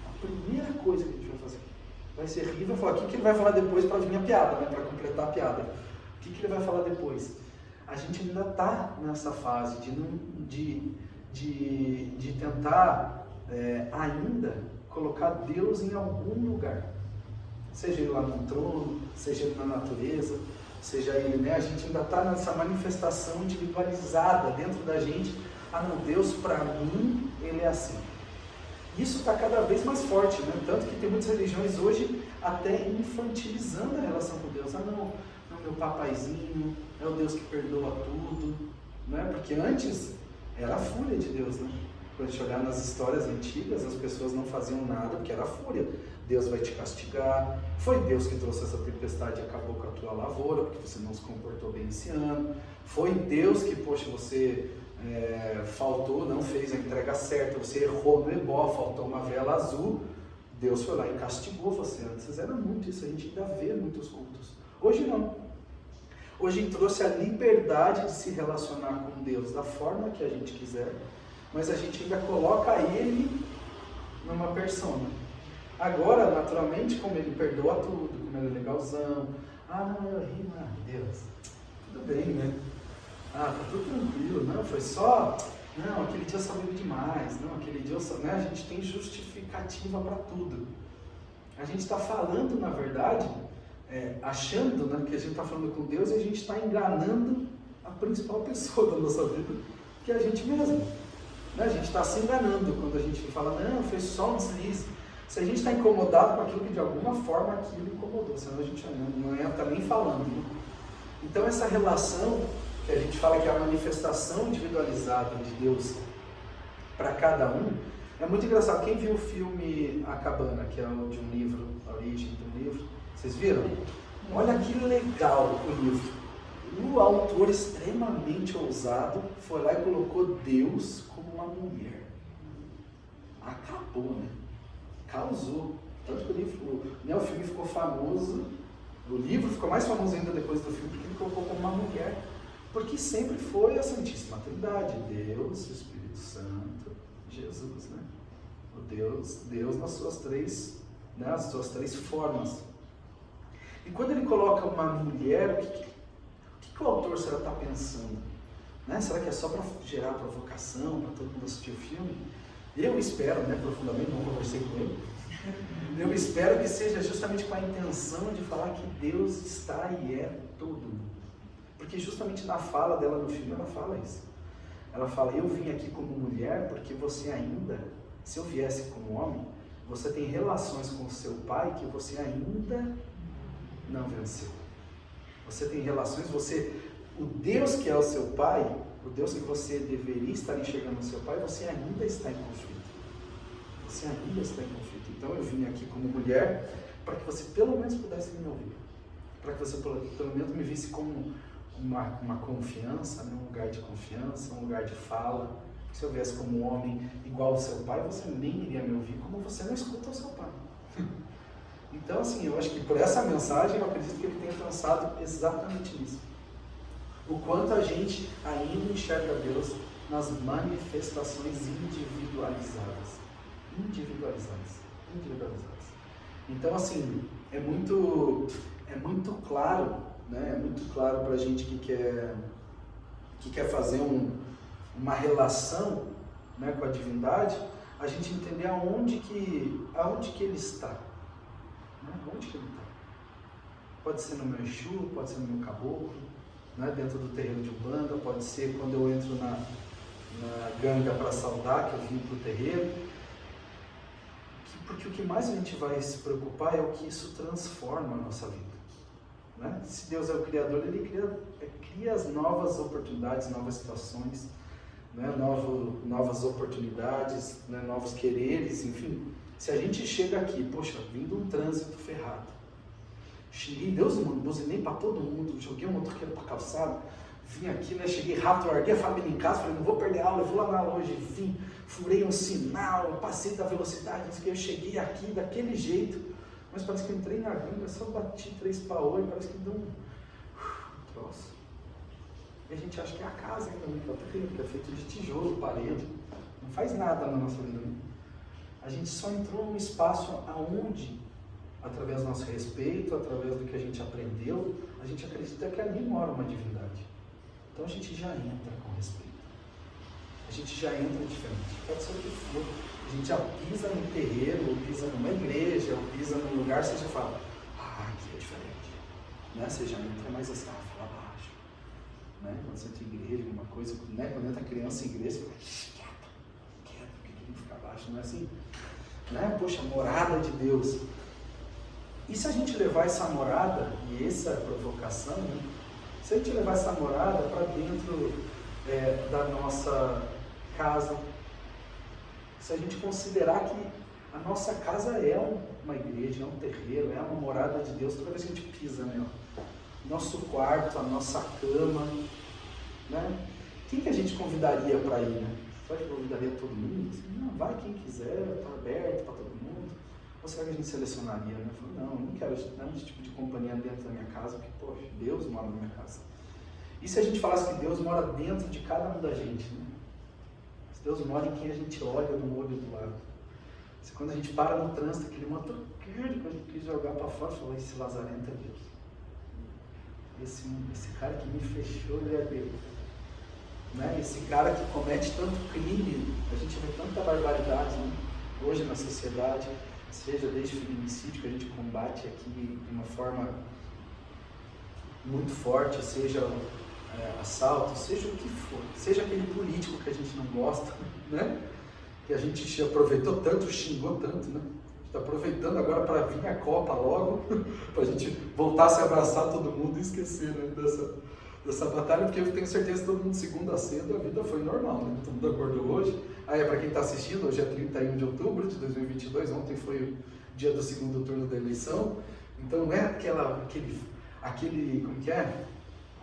A primeira coisa que a gente vai fazer vai ser rir, vai falar o que ele vai falar depois para vir a piada, né? Para completar a piada. O que ele vai falar depois? A gente ainda está nessa fase de tentar ainda colocar Deus em algum lugar. Seja ele lá no trono, seja ele na natureza, seja ele, né? A gente ainda está nessa manifestação individualizada dentro da gente. Ah não, Deus para mim, Ele é assim. Isso está cada vez mais forte, né? Tanto que tem muitas religiões hoje até infantilizando a relação com Deus. Ah não, meu papaizinho, é o Deus que perdoa tudo, né? Porque antes era a fúria de Deus, né? Quando a gente olhar nas histórias antigas, as pessoas não faziam nada porque era a fúria. Deus vai te castigar, foi Deus que trouxe essa tempestade e acabou com a tua lavoura, porque você não se comportou bem esse ano, foi Deus que, poxa, você faltou, não fez a entrega certa, você errou no ebó, faltou uma vela azul, Deus foi lá e castigou você. Antes era muito isso, a gente ainda vê muitos cultos. Hoje não. Hoje trouxe a liberdade de se relacionar com Deus da forma que a gente quiser, mas a gente ainda coloca Ele numa persona. Agora, naturalmente, como Ele perdoa tudo, como Ele é legalzão, ah não, eu ri, Deus, tudo bem, né? Ah, tá tudo tranquilo, não, foi só, não, aquele dia eu só bebi demais, não, aquele dia eu só, né? A gente tem justificativa para tudo. A gente está falando, na verdade, achando, né, que a gente está falando com Deus e a gente está enganando a principal pessoa da nossa vida, que é a gente mesmo. Né? A gente está se enganando quando a gente fala, não, foi só um deslize. Se a gente está incomodado com aquilo que de alguma forma aquilo incomodou, senão a gente não está nem falando. Né? Então essa relação que a gente fala que é a manifestação individualizada de Deus para cada um, é muito engraçado. Quem viu o filme A Cabana, que é de um livro, a origem de um livro, vocês viram? Olha que legal o livro. O autor extremamente ousado foi lá e colocou Deus como uma mulher. Acabou, né? Causou. Tanto que o filme ficou famoso, o livro ficou mais famoso ainda depois do filme, porque ele colocou como uma mulher. Porque sempre foi a Santíssima Trindade, Deus, o Espírito Santo, Jesus, né? O Deus nas suas três, né? As suas três formas. E quando ele coloca uma mulher, o que o autor será está pensando? Né? Será que é só para gerar provocação, para todo mundo assistir o filme? Eu espero, né, profundamente, não conversei com ele, eu espero que seja justamente com a intenção de falar que Deus está e é tudo. Porque justamente na fala dela no filme, ela fala isso. Ela fala, eu vim aqui como mulher porque você ainda, se eu viesse como homem, você tem relações com o seu pai que você ainda não venceu. Você tem relações, o Deus que é o seu pai, o Deus que você deveria estar enxergando no seu pai, você ainda está em conflito. Você ainda está em conflito. Então eu vim aqui como mulher para que você pelo menos pudesse me ouvir. Para que você pelo menos me visse como uma confiança, né? Um lugar de confiança, um lugar de fala. Se eu viesse como um homem igual ao seu pai, você nem iria me ouvir, como você não escuta o seu pai. Então, assim, eu acho que por essa mensagem, eu acredito que ele tenha pensado exatamente nisso. O quanto a gente ainda enxerga Deus nas manifestações individualizadas. Então, assim, é muito claro, né? É muito claro para a gente que quer fazer uma relação, né, com a divindade, a gente entender aonde que ele está. Né? Onde que ele está? Pode ser no meu Exu, pode ser no meu caboclo, né, dentro do terreiro de Umbanda, pode ser quando eu entro na ganga para saudar, que eu vim para o terreiro. Porque o que mais a gente vai se preocupar é o que isso transforma a nossa vida. Né? Se Deus é o Criador, Ele cria as novas oportunidades, novas situações, né? Novas oportunidades, né? Novos quereres, enfim. Se a gente chega aqui, poxa, vindo um trânsito ferrado, xinguei Deus no mundo, buzinei para todo mundo, joguei um motoqueiro para a calçada, vim aqui, né? Cheguei rápido, larguei a família em casa, falei, não vou perder a aula, eu vou lá na loja, enfim, furei um sinal, passei da velocidade, eu cheguei aqui daquele jeito, mas parece que eu entrei na ganga, só bati 3 paus e parece que deu um troço. E a gente acha que é a casa ainda, né? Que é feito de tijolo, parede, não faz nada na nossa vida. Né? A gente só entrou num espaço aonde, através do nosso respeito, através do que a gente aprendeu, a gente acredita que ali mora uma divindade. Então a gente já entra com respeito. A gente já entra diferente. Pode ser o que for. A gente já pisa no terreiro, ou pisa numa igreja, ou pisa num lugar, você já fala, aqui é diferente. Né? Você já entra mais assim, fala baixo. Né? Quando você entra em igreja, alguma coisa, né? Quando entra criança em igreja, você fala, quieto, porque tem que ficar baixo. Não é assim? Né? Poxa, morada de Deus. E se a gente levar essa morada, e essa é a provocação, né? Se a gente levar essa morada para dentro da nossa casa, se a gente considerar que a nossa casa é uma igreja, é um terreiro, é uma morada de Deus, toda vez que a gente pisa nela, nosso quarto, a nossa cama, né? Quem que a gente convidaria para ir, né? Será que convidaria todo mundo? Não, vai quem quiser, está aberto para todo mundo. Ou será que a gente selecionaria, né? Não, não quero esse tipo de companhia dentro da minha casa, porque, poxa, Deus mora na minha casa. E se a gente falasse que Deus mora dentro de cada um da gente, né? Se Deus mora em quem a gente olha no olho do lado. Se quando a gente para no trânsito, aquele motoqueiro que a gente quis jogar para fora, falou, esse lazarento é Deus. Esse cara que me fechou, ele é Deus. Né? Esse cara que comete tanto crime, a gente vê tanta barbaridade, né? Hoje na sociedade, seja desde feminicídio que a gente combate aqui de uma forma muito forte, seja assalto, seja o que for, seja aquele político que a gente não gosta, né? Que a gente aproveitou tanto, xingou tanto, né? Está aproveitando agora para vir a Copa logo, para a gente voltar a se abraçar todo mundo e esquecer, né, dessa batalha, porque eu tenho certeza que todo mundo segunda cedo, a vida foi normal, né? Todo mundo acordou hoje. Aí, para quem está assistindo, hoje é 31 de outubro de 2022, ontem foi o dia do segundo turno da eleição, então não é aquele como que é?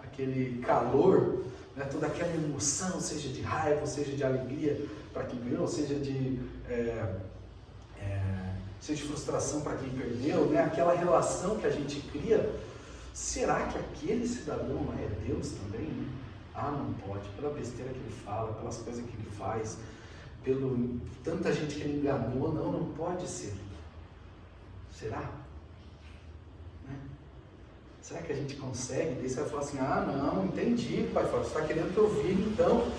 Aquele calor, né? Toda aquela emoção, seja de raiva, seja de alegria para quem ganhou, seja de frustração para quem perdeu, né? Aquela relação que a gente cria. Será que aquele cidadão é Deus também? Né? Não pode, pela besteira que ele fala, pelas coisas que ele faz, pelo tanta gente que ele enganou, não pode ser. Será? Né? Será que a gente consegue? Daí você vai falar assim, não, entendi, pai, você está querendo que eu vire então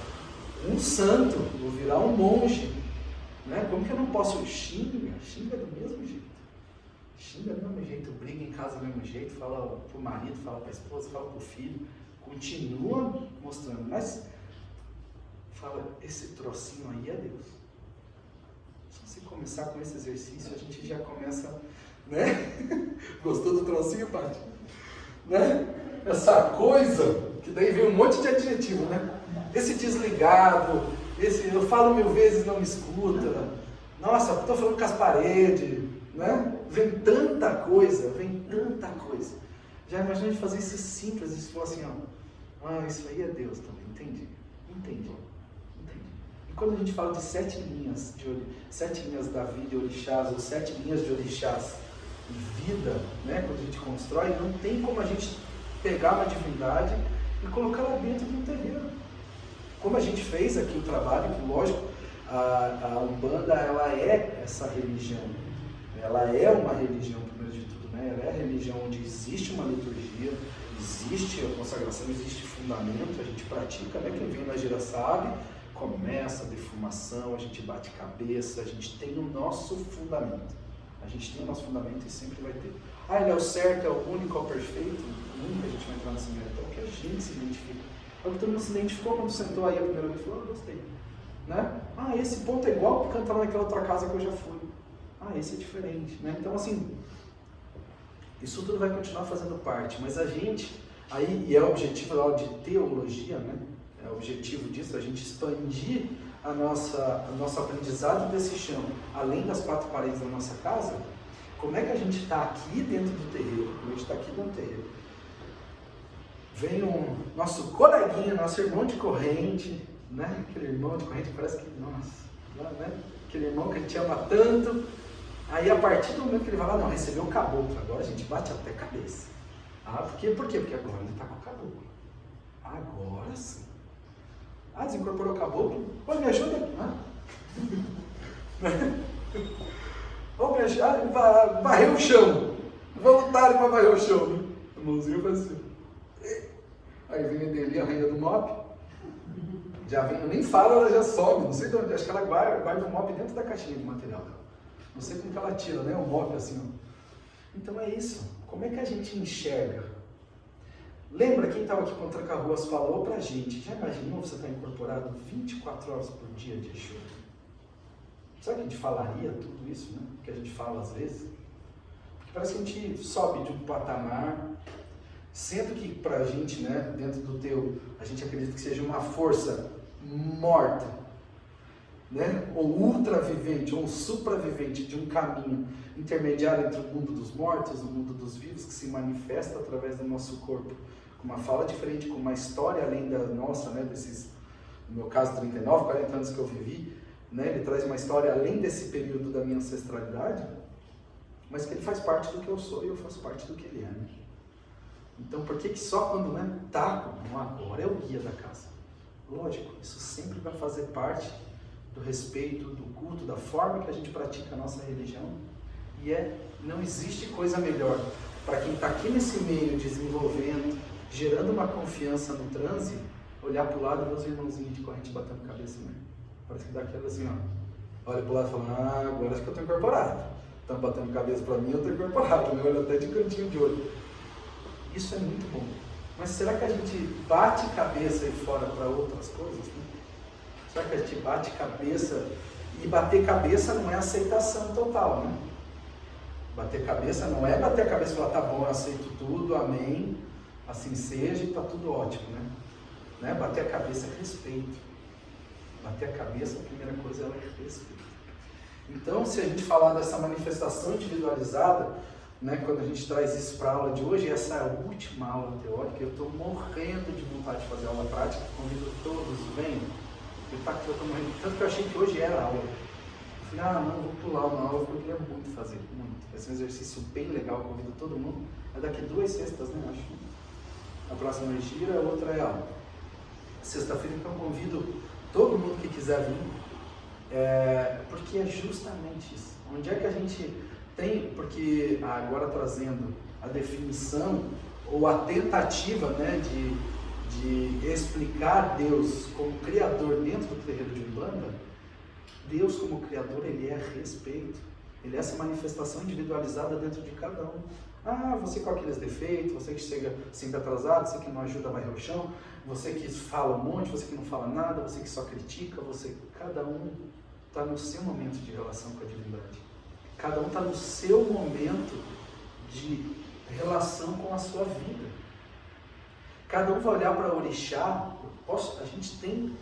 um santo, vou virar um monge. Né? Como que eu não posso? Xinga do mesmo jeito. Xinga do mesmo jeito, briga em casa do mesmo jeito, fala pro marido, fala pra esposa, fala pro filho, continua mostrando, mas fala, esse trocinho aí é Deus. Se você começar com esse exercício, a gente já começa, né? Gostou do trocinho, Paty? Né? essa coisa, que daí vem um monte de adjetivo, né? Esse desligado, esse eu falo 1000 vezes e não me escuta, nossa, estou falando com as paredes, né? Vem tanta coisa. Já imagina a gente fazer isso simples, isso falar assim, ó, isso aí é Deus também, entendi. E quando a gente fala de 7 linhas da vida de orixás, ou 7 linhas de orixás de vida, né? Quando a gente constrói, não tem como a gente pegar uma divindade e colocar lá dentro de um terreiro. Como a gente fez aqui o trabalho, que lógico, a Umbanda, ela é essa religião. Ela é uma religião, primeiro de tudo, né? Ela é a religião onde existe uma liturgia, existe a consagração, existe fundamento, a gente pratica, né? Quem vem na gira sabe, começa a defumação, a gente bate cabeça, a gente tem o nosso fundamento. A gente tem o nosso fundamento e sempre vai ter. Ele é o certo, é o único, é o perfeito? Nunca a gente vai entrar nesse mérito. É o que a gente se identifica. É o que todo mundo se identificou quando sentou aí a primeira vez e falou, gostei. Né? Esse ponto é igual que cantar naquela outra casa que eu já fui. Esse é diferente. Né? Então, assim, isso tudo vai continuar fazendo parte, mas a gente, e é o objetivo de teologia, né? É o objetivo disso, a gente expandir o nosso aprendizado desse chão, além das 4 paredes da nossa casa. Como é que a gente está aqui dentro do terreiro? A gente está aqui dentro do terreiro. Vem o nosso coleguinha, nosso irmão de corrente, né? Aquele irmão de corrente parece que, nossa, né? Aquele irmão que a gente ama tanto. Aí a partir do momento que ele vai lá, não, recebeu o caboclo, agora a gente bate até cabeça. Por quê? Porque agora ele está com o caboclo. Agora sim. Desincorporou o caboclo? Me ajuda? Me ajuda, varreu o chão. Voluntário para varrer o chão, né? A mãozinha vai assim. Aí vem a Deli, a rainha do mop. Já vem, eu nem falo, ela já sobe. Não sei de onde, acho que ela guarda o mop dentro da caixinha de material dela. Não sei como que ela tira, né? O mop assim, ó. Então é isso. Como é que a gente enxerga? Lembra quem estava aqui com o Tranca-Ruas falou pra gente, já imaginou você estar incorporado 24 horas por dia de Exu? Será que a gente falaria tudo isso, né? Que a gente fala às vezes? Porque parece que a gente sobe de um patamar, sendo que pra gente, né, dentro do teu, a gente acredita que seja uma força morta, né? Ou ultravivente, ou supravivente de um caminho intermediário entre o mundo dos mortos e o mundo dos vivos, que se manifesta através do nosso corpo, com uma fala diferente, com uma história além da nossa, né? Desses, no meu caso, 39, 40 anos que eu vivi, né? Ele traz uma história além desse período da minha ancestralidade, mas que ele faz parte do que eu sou e eu faço parte do que ele é, né? Então, por que só quando, né, agora é o guia da casa? Lógico, isso sempre vai fazer parte do respeito, do culto, da forma que a gente pratica a nossa religião. E não existe coisa melhor para quem está aqui nesse meio, desenvolvendo, gerando uma confiança no transe, olhar para o lado e ver os irmãozinhos de corrente batendo cabeça, né? Parece que dá aquela assim, ó. Olha para o lado e fala, agora acho que eu estou incorporado. Estão batendo cabeça para mim, eu estou incorporado, né? Olha até de cantinho de olho. Isso é muito bom. Mas será que a gente bate cabeça aí fora para outras coisas? Né? Será que a gente bate cabeça? E bater cabeça não é aceitação total, né? Bater cabeça não é bater a cabeça e falar, tá bom, eu aceito tudo, amém, assim seja e tá tudo ótimo, né? Bater a cabeça é respeito. Bater a cabeça, a primeira coisa, ela é respeito. Então, se a gente falar dessa manifestação individualizada, né, quando a gente traz isso para a aula de hoje, essa é a última aula teórica, eu estou morrendo de vontade de fazer aula prática, convido todos, venham. Eu estou morrendo, tanto que eu achei que hoje era aula. Eu falei, não, vou pular uma aula, porque eu queria muito fazer, muito. Vai ser um exercício bem legal, convido todo mundo. É daqui 2 sextas, né, acho. A próxima é gira, a outra é aula. Sexta-feira, então, convido todo mundo que quiser vir, porque é justamente isso. Onde é que a gente tem, porque agora trazendo a definição, ou a tentativa, né, de explicar Deus como Criador dentro do terreiro de Umbanda, Deus como Criador, Ele é respeito, Ele é essa manifestação individualizada dentro de cada um. Você com aqueles defeitos, você que chega sempre atrasado, você que não ajuda a varrer o chão, você que fala um monte, você que não fala nada, você que só critica, cada um está no seu momento de relação com a divindade. Cada um está no seu momento de relação com a sua vida. Cada um vai olhar para orixá. A gente tem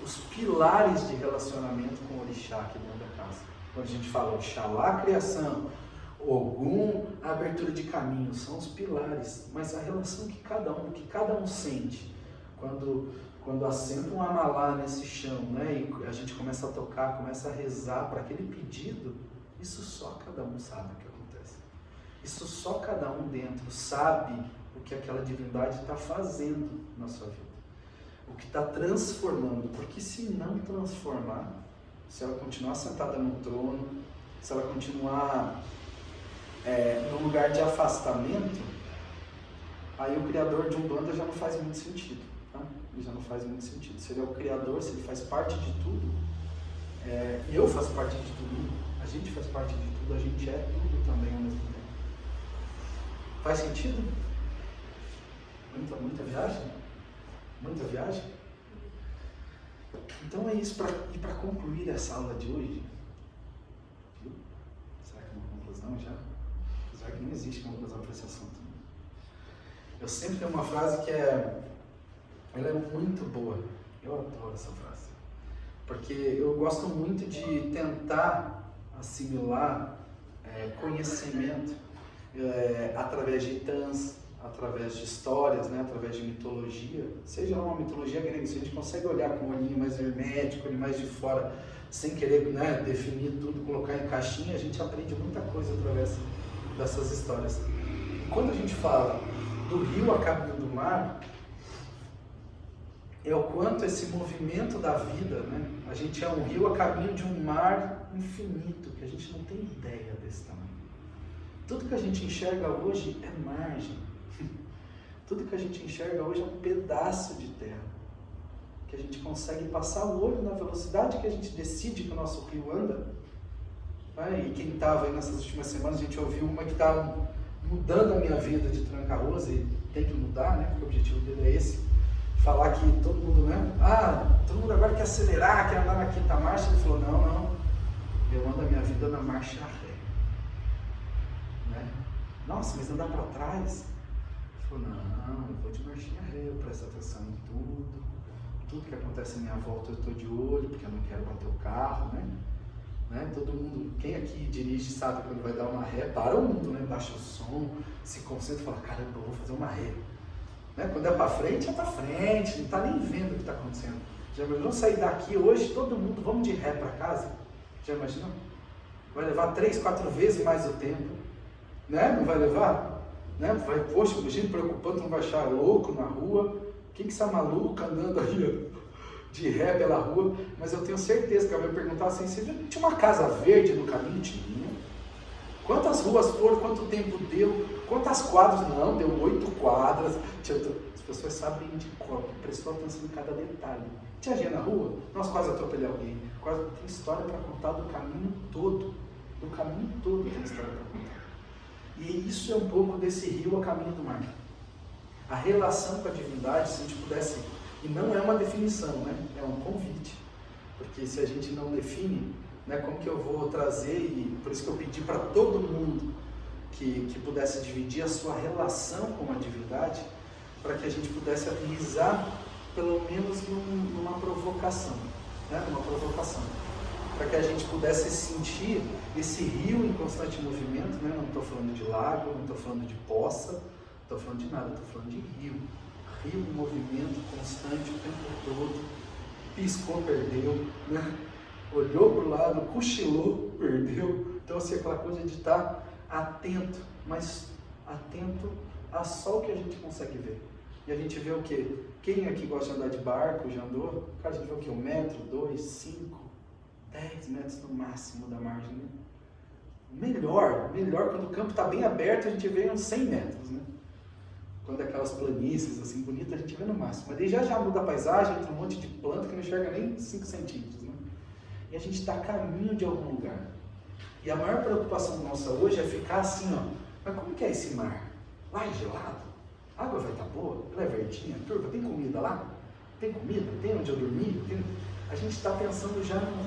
os pilares de relacionamento com o orixá aqui dentro da casa. Quando a gente fala Oxalá, criação, Ogum, a abertura de caminho, são os pilares. Mas a relação que cada um sente, quando assenta um amalá nesse chão, né, e a gente começa a tocar, começa a rezar para aquele pedido, isso só cada um sabe o que acontece. Isso só cada um dentro sabe o que aquela divindade está fazendo na sua vida. O que está transformando. Porque se não transformar, se ela continuar sentada no trono, se ela continuar no lugar de afastamento, aí o criador de Umbanda já não faz muito sentido. Tá? Ele já não faz muito sentido. Se ele é o criador, se ele faz parte de tudo, eu faço parte de tudo, a gente faz parte de tudo, a gente é tudo também ao mesmo tempo. Faz sentido? Muita viagem? Muita viagem? Então é isso, para concluir essa aula de hoje. Viu? Será que é uma conclusão já? Será que não existe conclusão para esse assunto? Eu sempre tenho uma frase que ela é muito boa. Eu adoro essa frase. Porque eu gosto muito de tentar assimilar conhecimento através de itãs, através de histórias, né, através de mitologia, seja uma mitologia grega, se a gente consegue olhar com um olhinho mais hermético, olhinho mais de fora, sem querer, né, definir tudo, colocar em caixinha, a gente aprende muita coisa através dessas histórias. E quando a gente fala do rio a caminho do mar, é o quanto esse movimento da vida, né, a gente é um rio a caminho de um mar infinito, que a gente não tem ideia desse tamanho. Tudo que a gente enxerga hoje é margem. Tudo que a gente enxerga hoje é um pedaço de terra, que a gente consegue passar o olho na velocidade que a gente decide que o nosso rio anda. E quem estava aí nessas últimas semanas, a gente ouviu uma que está mudando a minha vida de Tranca-Rosa, e tem que mudar, né? Porque o objetivo dele é esse, falar que todo mundo, né? Todo mundo agora quer acelerar, quer andar na quinta marcha. Ele falou, não, eu ando a minha vida na marcha ré. Né? Nossa, mas andar para trás? Ele falou, não, eu vou de marchinha ré, eu presto atenção em tudo que acontece à minha volta eu estou de olho, porque eu não quero bater o carro, né? Todo mundo, quem aqui dirige sabe quando vai dar uma ré, para o mundo, né? Baixa o som, se concentra e fala, caramba, eu vou fazer uma ré. Né? Quando é para frente, não está nem vendo o que está acontecendo. Já imaginou sair daqui hoje, todo mundo, vamos de ré para casa? Já imaginou? Vai levar 3, 4 vezes mais o tempo, né? Não vai levar? Né? Poxa, imagina preocupando, não vai achar louco na rua, quem que essa maluca andando aí de ré pela rua? Mas eu tenho certeza que ela vai perguntar assim, você viu, tinha uma casa verde no caminho? Tinha. Quantas ruas foram, quanto tempo deu, quantas quadras? Não, deu 8 quadras. As pessoas sabem de cor, prestou atenção em cada detalhe. Tinha gente na rua? Nossa, quase atropelei alguém. Tem história para contar do caminho todo. Do caminho todo tem história para contar. E isso é um pouco desse rio a caminho do mar. A relação com a divindade, se a gente pudesse, e não é uma definição, né? É um convite. Porque se a gente não define, né, como que eu vou trazer, e por isso que eu pedi para todo mundo que pudesse dividir a sua relação com a divindade, para que a gente pudesse aterrissar pelo menos numa provocação, né? Numa provocação. Para que a gente pudesse sentir esse rio em constante movimento, né? Não estou falando de lago, não estou falando de poça, não estou falando de nada, estou falando de rio. Rio em movimento constante o tempo todo, piscou, perdeu, né? Olhou para o lado, cochilou, perdeu. Então, assim, aquela coisa de estar atento, mas atento a só o que a gente consegue ver. E a gente vê o quê? Quem aqui gosta de andar de barco, já andou? Cara, a gente vê o quê? 1 metro, 2, 5, 10 metros no máximo da margem, né? Melhor, quando o campo está bem aberto, a gente vê uns 100 metros, né? Quando é aquelas planícies assim bonitas, a gente vê no máximo. Mas daí já muda a paisagem, entra um monte de planta que não enxerga nem 5 centímetros, né? E a gente está a caminho de algum lugar. E a maior preocupação nossa hoje é ficar assim, ó. Mas como que é esse mar? Lá é gelado? A água vai estar boa? Ela é verdinha? Turva, tem comida lá? Tem comida? Tem onde eu dormir? A gente está pensando já num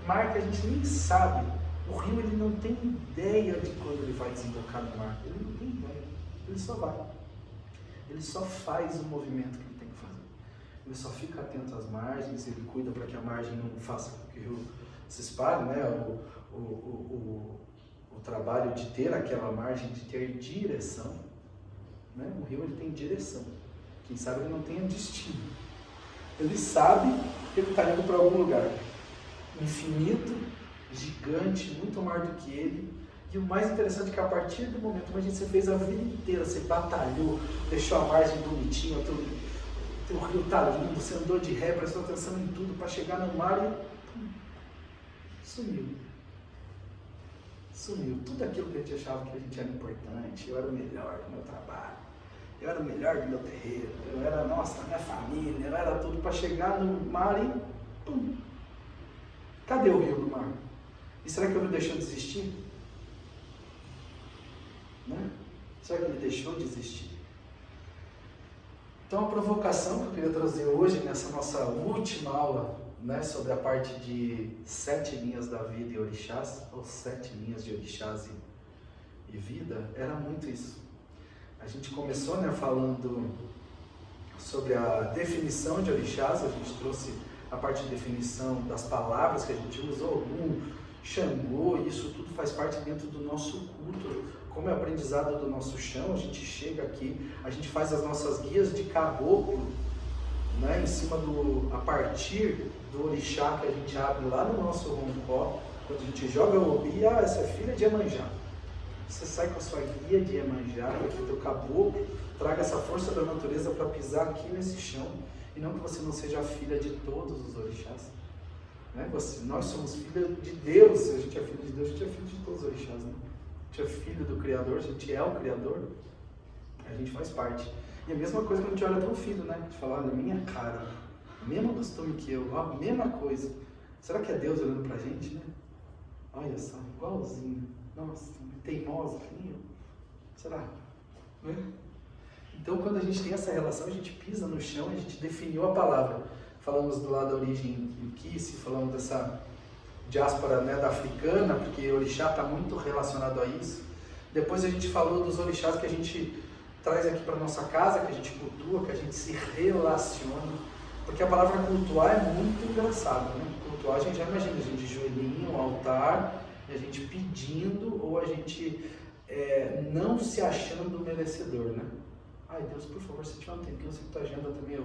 mar que a gente nem sabe. O rio, ele não tem ideia de quando ele vai desembocar no mar. Ele não tem ideia. Ele só vai. Ele só faz o movimento que ele tem que fazer. Ele só fica atento às margens, ele cuida para que a margem não faça com que o rio se espalhe, né? O trabalho de ter aquela margem, de ter direção, né? O rio ele tem direção. Quem sabe ele não tem destino. Ele sabe que ele está indo para algum lugar infinito, gigante, muito maior do que ele. E o mais interessante é que a partir do momento, imagina, você fez a vida inteira, você batalhou, deixou a margem bonitinha, o rio está lindo, você andou de ré, prestou atenção em tudo para chegar no mar e sumiu. Sumiu. Tudo aquilo que a gente achava que a gente era importante, eu era o melhor do meu trabalho, eu era o melhor do meu terreiro, eu era, nossa, minha família, eu era tudo para chegar no mar e pum. Cadê o rio do mar? E será que o rio deixou de existir? Né? Será que ele deixou de existir? Então a provocação que eu queria trazer hoje, nessa nossa última aula, né, sobre a parte de 7 linhas da vida e orixás, ou 7 linhas de orixás e vida, era muito isso. A gente começou, né, falando sobre a definição de orixás, a gente trouxe a parte de definição das palavras que a gente usa, Ogum, Xangô, isso tudo faz parte dentro do nosso culto. Como é aprendizado do nosso chão, a gente chega aqui, a gente faz as nossas guias de caboclo, né, em cima a partir do orixá que a gente abre lá no nosso roncó, quando a gente joga o obi, essa é filha de Iemanjá. Você sai com a sua guia de Iemanjá, que o teu caboclo traga essa força da natureza para pisar aqui nesse chão, e não que você não seja a filha de todos os orixás. Né? Nós somos filha de Deus, se a gente é filho de Deus, a gente é filho de todos os orixás. Né? A gente é filho do Criador, a gente é o Criador, a gente faz parte. E a mesma coisa quando a gente olha para o filho, né? A gente fala, olha, minha cara, mesmo costume que eu, ó, mesma coisa. Será que é Deus olhando para a gente, né? Olha só, igualzinho. Nossa, teimosa que nem eu. Será? Né? Então, quando a gente tem essa relação, a gente pisa no chão, a gente definiu a palavra. Falamos do lado da origem Yukice, falamos dessa diáspora, né, da africana, porque o orixá está muito relacionado a isso. Depois a gente falou dos orixás que a gente traz aqui para nossa casa, que a gente cultua, que a gente se relaciona. Porque a palavra cultuar é muito engraçada, né? Cultuar, a gente já imagina, a gente de joelhinho, altar, e a gente pedindo, ou a gente não se achando merecedor, né? Ai Deus, por favor, se tiver um tempinho, eu sei que tua agenda também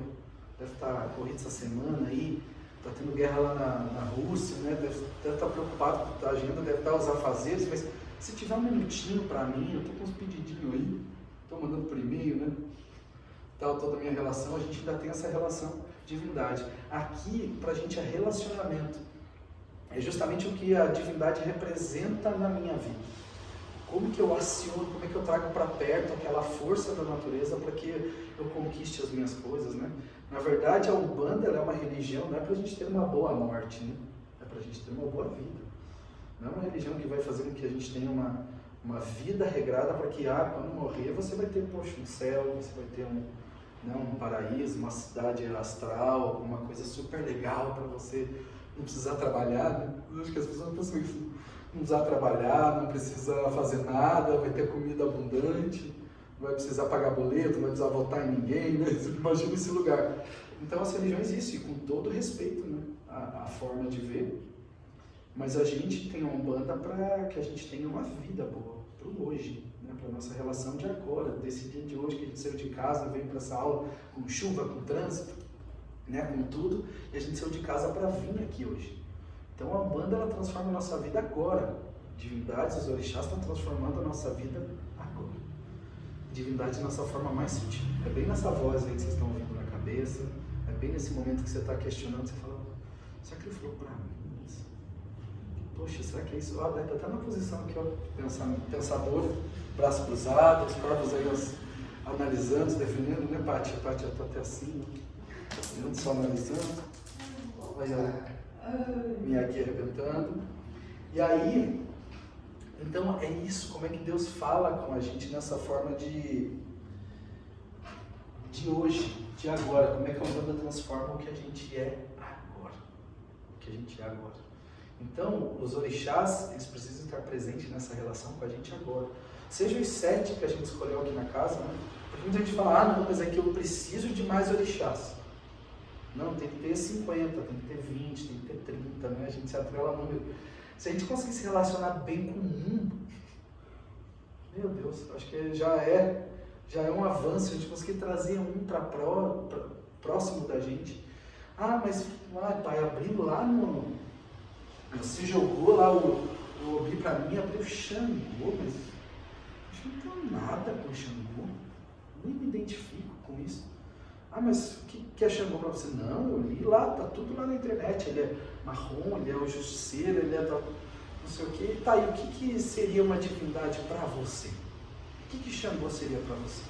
deve estar corrida essa semana aí, tá tendo guerra lá na Rússia, né? Deve estar preocupado com a tua agenda, deve estar os afazeres, mas se tiver um minutinho para mim, eu tô com uns pedidinhos aí, tô mandando por e-mail, né? Tal, toda a minha relação, a gente ainda tem essa relação divindade. Aqui, pra gente, é relacionamento. É justamente o que a divindade representa na minha vida. Como que eu aciono, como é que eu trago para perto aquela força da natureza para que eu conquiste as minhas coisas, né? Na verdade, a Umbanda ela é uma religião, não é para a gente ter uma boa morte, né? É para a gente ter uma boa vida. Não é uma religião que vai fazer com que a gente tenha uma vida regrada para que, quando morrer, você vai ter, poxa, um céu, você vai ter um paraíso, uma cidade astral, uma coisa super legal para você não precisar trabalhar, né? Eu acho que as pessoas pensam isso. Não precisar trabalhar, não precisa fazer nada, vai ter comida abundante, não vai precisar pagar boleto, não vai precisar votar em ninguém, né? Você imagina esse lugar. Então as religiões existem, com todo respeito, né? A forma de ver, mas a gente tem uma Umbanda para que a gente tenha uma vida boa, para o hoje, né? Para a nossa relação de agora, desse dia de hoje que a gente saiu de casa, veio para essa aula com chuva, com trânsito, né? Com tudo, e a gente saiu de casa para vir aqui hoje. Então a Umbanda ela transforma a nossa vida agora. Divindades, os orixás estão transformando a nossa vida agora. Divindade é a nossa forma mais sutil. É bem nessa voz aí que vocês estão ouvindo na cabeça, é bem nesse momento que você está questionando, você fala, será que ele falou para mim isso? Poxa, será que é isso? Deve estar até na posição aqui, ó, pensadora, braço cruzado, os corpos aí analisando, definindo, né, Paty? A Paty está até assim, né? Só analisando. Olha minha guia arrebentando. E aí, então é isso, como é que Deus fala com a gente nessa forma de hoje, de agora, como é que a Umbanda transforma o que a gente é agora, o que a gente é agora. Então, os orixás, eles precisam estar presentes nessa relação com a gente agora. Seja os 7 que a gente escolheu aqui na casa, né? Muita gente fala, não, mas é que eu preciso de mais orixás. Não, tem que ter 50, tem que ter 20, tem que ter 30, né? A gente se atrela número. Se a gente conseguir se relacionar bem com um, meu Deus, acho que já é um avanço, a gente conseguir trazer um para próximo da gente. Mas pai, abriu lá no... Você jogou lá o Obi para mim, abriu o Xangô, mas eu não tenho nada com o Xangô, nem me identifico com isso. Mas o que é Xangô para você? Não, eu li lá, tá tudo lá na internet, ele é marrom, ele é o justiceiro, ele é tal, não sei o que. Tá, e o que seria uma divindade para você? O que Xangô seria para você?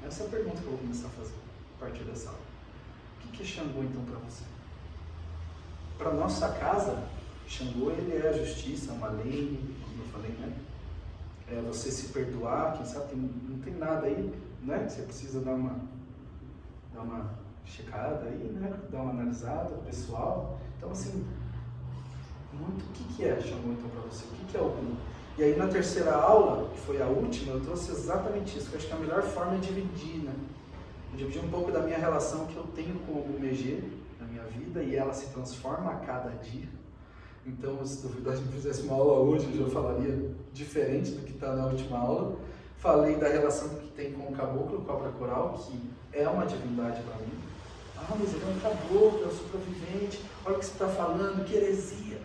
Essa é a pergunta que eu vou começar a fazer a partir dessa aula. O que é Xangô então para você? Para nossa casa, Xangô ele é a justiça, uma lei, como eu falei, né? É você se perdoar, quem sabe não tem nada aí, né? Você precisa dar uma checada aí, né? Dar uma analisada pessoal. Então, assim, muito o que é Xangô então para você? O que é Ogum? E aí na terceira aula, que foi a última, eu trouxe exatamente isso, que eu acho que a melhor forma é dividir, né? Eu dividi um pouco da minha relação que eu tenho com o Ogum Megê na minha vida, e ela se transforma a cada dia. Então, se duvidar de me fizesse uma aula hoje, eu já falaria diferente do que está na última aula. Falei da relação que tem com o caboclo, cobra coral, que é uma divindade para mim. Mas ele é um caboclo, é um sobrevivente, olha o que você está falando, que heresia.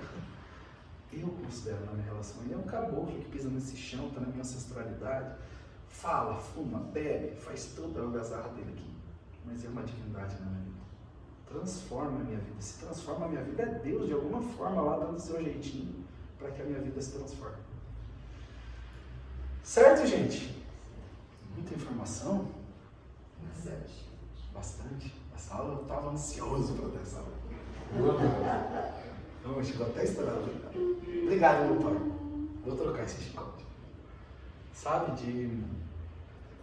Eu considero na minha relação, ele é um caboclo que pisa nesse chão, está na minha ancestralidade, fala, fuma, bebe, faz tudo a algazarra dele aqui. Mas é uma divindade na minha vida. Transforma a minha vida. Se transforma a minha vida, é Deus de alguma forma lá dando o seu jeitinho para que a minha vida se transforme. Certo, gente? Muita informação? Bastante. Essa aula eu estava ansioso para ter essa aula. Não, chegou até estourado. Obrigado, meu pai. Vou trocar esse chicote. Sabe,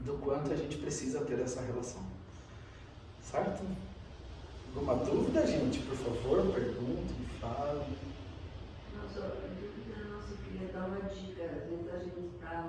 do quanto a gente precisa ter essa relação. Certo? Alguma dúvida, gente? Por favor, pergunte, me fale.